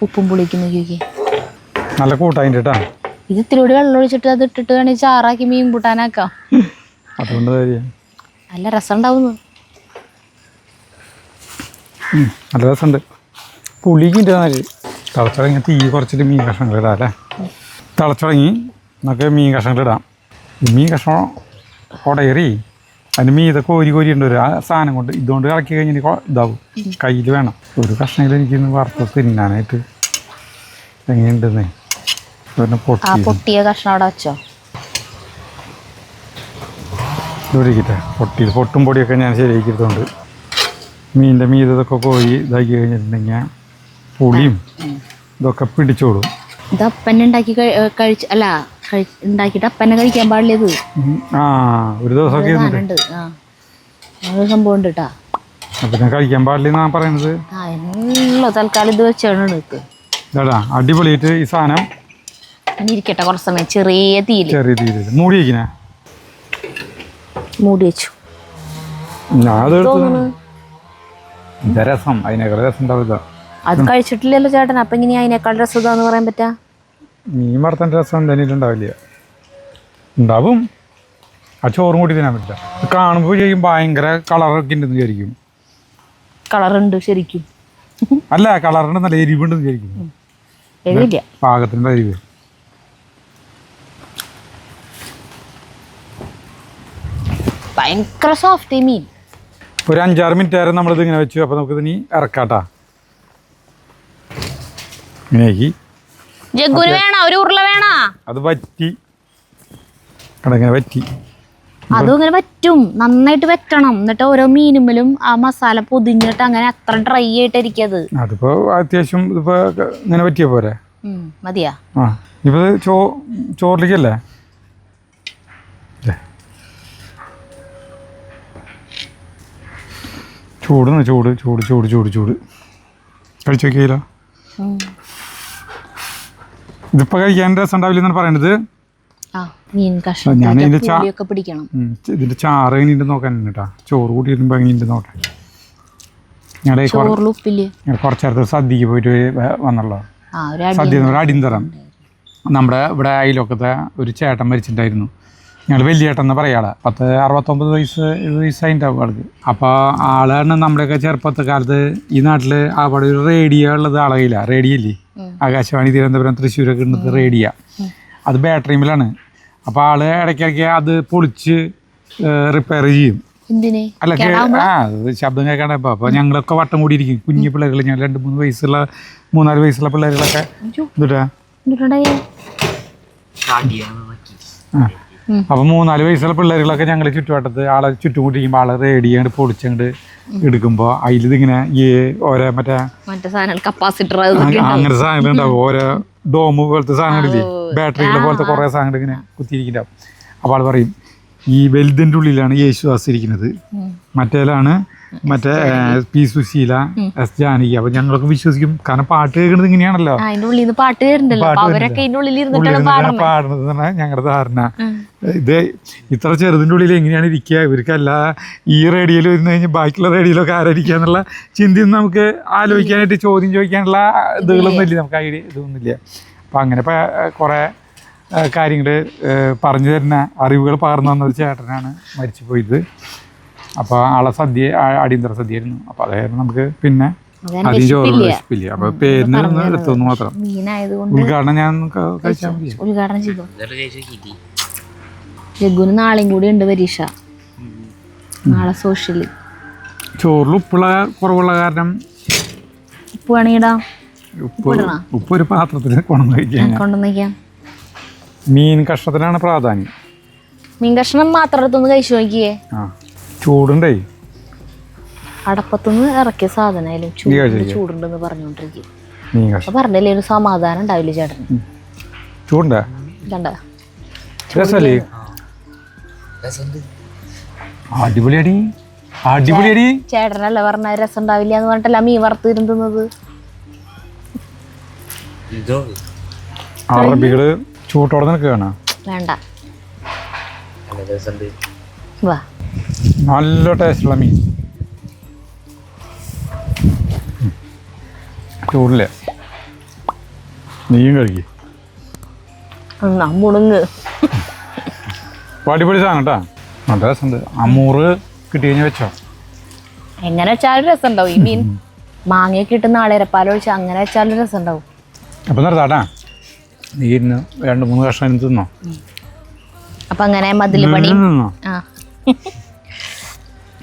ഉപ്പും പുളിക്കും നോക്കി നോക്കി. നല്ല കൂട്ടായി കേട്ടാ. ഇത് ഇത്തിരി കൂടി വെള്ളം ഒഴിച്ചിട്ട് അത് ഇട്ടിട്ട് വേണമെങ്കിൽ ചാറാക്കി മീൻ കൂട്ടാനാക്കാം. അതുകൊണ്ട് നല്ല രസം ഉണ്ടാവുന്നു. നല്ല രസമുണ്ട്. പുളിക്കിൻ്റെ തിളച്ചിറങ്ങി തീ കുറച്ചിട്ട് മീൻ കഷ്ണങ്ങൾ ഇടാം അല്ലേ. തിളച്ചിറങ്ങി നമുക്ക് മീൻ കഷ്ണങ്ങൾ ഇടാം. മീൻ കഷ്ണം ഉടയറി അതിന് മീതെ കോരി ഉണ്ട് ഒരു ആ സാധനം കൊണ്ട് ഇതുകൊണ്ട് ഇറക്കി കഴിഞ്ഞിട്ട് ഇതാവും കയ്യിൽ വേണം ഒരു കഷ്ണമെങ്കിലും എനിക്കിന്ന് വറുത്ത് തിന്നാനായിട്ട് എങ്ങനെയുണ്ടെന്നേ പൊട്ടിയ കഷ്ണം അവിടെ വെച്ചോ ഇരിക്കട്ടെ പൊട്ടും പൊടിയൊക്കെ ഞാൻ ശരിയാക്കിയിട്ടുണ്ട് മീനിൻ്റെ മീതൊക്കെ കോരി ഇതാക്കി കഴിഞ്ഞിട്ടുണ്ടെങ്കിൽ പുളിയും ഇതൊക്കെ പിടിച്ചോളും ഇത് അപ്പന്നെ ഉണ്ടാക്കി കഴിച്ച് അല്ല ഉണ്ടാക്കിയിട്ട് അപ്പന്നെ കഴിക്കാൻ പാടില്ലത് ആ ഒരു ദിവസമൊക്കെ ഉണ്ട് ആ സംഭവം ഉണ്ട് കേട്ടാ പിന്നെ കഴിക്കാൻ പാടില്ലെന്നാ പറയുന്നത് തൽക്കാലം ഇത് വെച്ചാണ് ഇതാടാ അടിപൊളിയായിട്ട് ഈ സാധനം ഇരിക്കട്ടെ കുറച്ച് സമയം ചെറിയ തീയില് മൂടി വയ്ക്കണേ മൂടി വെച്ചു രസം അതിനേക്കാൾ രസം ഉണ്ടാവില്ല അത് കഴിച്ചിട്ടില്ലല്ലോ ചേട്ടൻ അപ്പൊ ഇങ്ങനെ അതിനേക്കാൾ രസം ഇതാന്ന് പറയാൻ പറ്റാ മീൻ വറുത്തൻ്റെ രസം എന്തെങ്കിലും ഉണ്ടാവില്ല ഉണ്ടാവും ആ ചോറും കൂടി തിന്നാൻ പറ്റില്ല കാണുമ്പോൾ ചെയ്യും ഭയങ്കര കളറൊക്കെ ഉണ്ടെന്ന് വിചാരിക്കും കളറുണ്ട് ശരിക്കും അല്ല കളറുണ്ടെന്നല്ല എരിവുണ്ടെന്ന് വിചാരിക്കും എരിവില്ല പാകത്തിൻ്റെ എരിവ് ഭയങ്കര സോഫ്റ്റ് മീൻ ഒരു 5-6 മിനിറ്റ് നേരം നമ്മളിത് ഇങ്ങനെ വെച്ചു അപ്പോൾ നമുക്കിത് ഇനി ഇറക്കാട്ടാ ഇങ്ങനെയാക്കി ജഗ്ഗുന് വേണോ ഒരു ഉരുള വേണോ അത് വറ്റി കടങ്ങനെ വറ്റി അതും ഇങ്ങനെ വറ്റും നന്നായിട്ട് വെറ്റണം എന്നിട്ട് ഓരോ മീനുമ്മലും ആ മസാല പൊതിഞ്ഞിട്ട് അങ്ങനെ അത്ര ഡ്രൈ ആയിട്ടിരിക്കത് അതിപ്പോ അത്യാവശ്യം ഇതിപ്പോ ഇങ്ങനെ പറ്റിയ പോരെ മതിയാ ആ ഇപ്പൊ ചോറിലേക്കല്ലേ ചൂട് ചൂട് ചൂട് ചൂട് ചൂട് ചൂട് കഴിച്ചു നോക്കിയാലോ ഇതിപ്പോ കഴിക്കാൻ രസം ഉണ്ടാവില്ലെന്നാണ് പറയണത് ഞാൻ ഇതിന്റെ ചാറ് എങ്ങനെയുണ്ട് നോക്കാൻ കേട്ടാ ചോറ് കൂട്ടിയിരുമ്പോ എങ്ങനെയുണ്ട് നോക്കാൻ ഞാൻ കുറച്ചേരത്തെ സദ്യക്ക് പോയിട്ട് വന്നുള്ളൂ സദ്യ അടിന്തറം നമ്മുടെ ഇവിടെ അയലൊക്കത്തെ ഒരു ചേട്ടൻ മരിച്ചിട്ടുണ്ടായിരുന്നു ഞങ്ങൾ വലിയ ചേട്ടൻ എന്ന് പറയാളെ 69 വയസ്സ് 70 വയസ്സായിട്ടുണ്ടാവും ആൾക്ക് അപ്പോൾ ആളാണ് നമ്മുടെയൊക്കെ ചെറുപ്പത്തെ കാലത്ത് ഈ നാട്ടിൽ അവിടെ ഒരു റേഡിയോ ഉള്ളത് ആളെയില്ല റേഡിയോ ഇല്ലേ ആകാശവാണി തിരുവനന്തപുരം തൃശ്ശൂരൊക്കെ ഉള്ളത് റേഡിയോ അത് ബാറ്ററിമിലാണ് അപ്പോൾ ആള് ഇടയ്ക്കിടയ്ക്ക് അത് പൊളിച്ച് റിപ്പയർ ചെയ്യും അല്ല ശബ്ദം കേൾക്കാണ്ടപ്പോൾ അപ്പോൾ ഞങ്ങളൊക്കെ വട്ടം കൂടിയിരിക്കും കുഞ്ഞു പിള്ളേர்கள் ഞാൻ 2-3 വയസ്സുള്ള 3-4 വയസ്സുള്ള പിള്ളേരുകളൊക്കെ എന്നിട്ടാ അപ്പോൾ 3-4 വയസ്സുള്ള പിള്ളേരുകളൊക്കെ ഞങ്ങൾ ചുറ്റുവട്ടത്ത് ആളെ ചുറ്റും കൂട്ടിരിക്കുമ്പോൾ ആളെ റേഡിയോ അങ്ങോട്ട് പൊളിച്ചങ്ങോട്ട് എടുക്കുമ്പോൾ അതിലിതിങ്ങനെ ഈ ഓരോ മറ്റേ അങ്ങനെ സാധനങ്ങൾ ഉണ്ടാവും ഓരോ ഡോമ് പോലത്തെ സാധനങ്ങളില്ലേ ബാറ്ററികളെ പോലത്തെ കുറേ സാധനങ്ങൾ ഇങ്ങനെ കുത്തിയിരിക്കുന്നുണ്ടാവും അപ്പോൾ ആൾ പറയും ഈ വലുതിൻ്റെ ഉള്ളിലാണ് യേശുദാസ് ഇരിക്കുന്നത് മറ്റേലാണ് മറ്റേ പി സുശീല എസ് ജാനകി അപ്പൊ ഞങ്ങളൊക്കെ വിശ്വസിക്കും കാരണം പാട്ട് കേൾക്കുന്നത് ഇങ്ങനെയാണല്ലോ പാടുന്നത് ഞങ്ങളുടെ ധാരണ ഇത് ഇത്ര ചെറുതിൻ്റെ ഉള്ളിൽ എങ്ങനെയാണ് ഇരിക്കുക ഇവർക്കല്ല ഈ റേഡിയോയിൽ വരുന്ന കഴിഞ്ഞാൽ ബാക്കിയുള്ള റേഡിയോയിലൊക്കെ ആരായിരിക്കുക എന്നുള്ള ചിന്തയൊന്നും നമുക്ക് ആലോചിക്കാനായിട്ട് ചോദ്യം ചോദിക്കാനുള്ള ഇതുകളൊന്നും ഇല്ല നമുക്ക് ഐഡിയ ഇതൊന്നുമില്ല അപ്പം അങ്ങനെ കുറേ കാര്യങ്ങൾ പറഞ്ഞു തരുന്ന അറിവുകൾ പകർന്നു തന്ന ഒരു ചേട്ടനാണ് മരിച്ചു പോയത് അപ്പോൾ ആളെ സദ്യ അടിയന്തര സദ്യയായിരുന്നു അപ്പോൾ അതായത് നമുക്ക് പിന്നെ അധികം ചോറ് വിശപ്പില്ല അപ്പോൾ പേരിന് ഒന്ന് എടുത്തൊന്ന് മാത്രം ഉദ്ഘാടനം ഞാൻ കഴിച്ചാൽ മതി ഉദ്ഘാടനം ചെയ്തു ജഗ്ഗുന് നാളെയും കൂടി ഉണ്ട് പരീക്ഷ നാളെ സോഷ്യലി ചോറിൽ ഉപ്പുള്ള കുറവുള്ള കാരണം ഉപ്പ് വേണമെങ്കിടാ ഉപ്പ് ഒരു പാത്രത്തിൽ കൊണ്ടുവന്നിരിക്കാം മീൻ കഷ്ണത്തിനാണ് പ്രാധാന്യം മീൻ കഷ്ണം മാത്രം എടുത്തൊന്ന് കഴിച്ചു നോക്കിയേ ചൂടുണ്ടേ അടപ്പത്തുനിന്ന് ഇറക്കിയ സാധനം ചൂടുണ്ടെന്ന് പറഞ്ഞോണ്ടിരിക്കും പറഞ്ഞല്ലേ ഒരു സമാധാനം ഉണ്ടാവില്ല ചേട്ടന് ചൂടുണ്ടാ അടിപൊളിയടി അടിപൊളിയടി ചേട്ടനല്ല പറഞ്ഞ രസം ഉണ്ടാവില്ല എന്ന് പറഞ്ഞിട്ടല്ല മീൻ വറുത്തിരുന്നത് അറബികള് ചൂട്ടോടെ നിൽക്കുകയാണ് വേണ്ട വാ നല്ല ടേസ്റ്റുള്ള മീൻ ചൂടില്ലേ നീയും കഴിക്കും മുണുങ്ങ് അടിപൊളി സാധനം കേട്ടാ നല്ല രസമുണ്ട് അമൂറ് കിട്ടി കഴിഞ്ഞാൽ വെച്ചോ എങ്ങനെ വെച്ചാലും രസം ഉണ്ടാവും ഈ മീൻ മാങ്ങയൊക്കെ ഇട്ട് നാളേരപ്പാലൊഴിച്ച് അങ്ങനെ വെച്ചാലും രസം ഉണ്ടാവും അപ്പം നിർത്താട്ടാ നീ ഇന്ന് 2-3 കഷ്ണം തിന്നോ അപ്പൊ അങ്ങനെ മതില് പണി ആ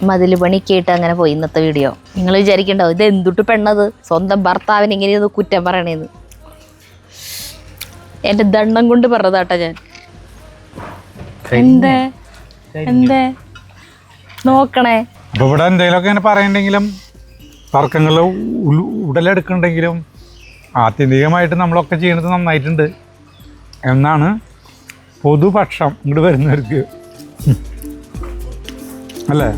മതില് പണിക്ക് ആയിട്ട് അങ്ങനെ പോയി ഇന്നത്തെ വീഡിയോ. നിങ്ങൾ വിചാരിക്കണ്ടോ ഇത് എന്തുട്ട് പെണ്ണത് സ്വന്തം ഭർത്താവിന് ഇങ്ങനെയൊന്ന് കുറ്റം പറയണേന്ന്. എന്റെ ദണ്ണം കൊണ്ട് പറഞ്ഞതാട്ടാ ഞാൻ. എന്തേ നോക്കണേ. അപ്പൊ ഇവിടെ എന്തെങ്കിലുമൊക്കെ ഇങ്ങനെ പറയണ്ടെങ്കിലും തർക്കങ്ങൾ ഉടലെടുക്കണ്ടെങ്കിലും ആത്യന്തികമായിട്ട് നമ്മളൊക്കെ ചെയ്യുന്നത് നന്നായിട്ടുണ്ട് എന്നാണ് പൊതുപക്ഷം ഇങ്ങോട്ട് വരുന്നവർക്ക് അല്ലേ?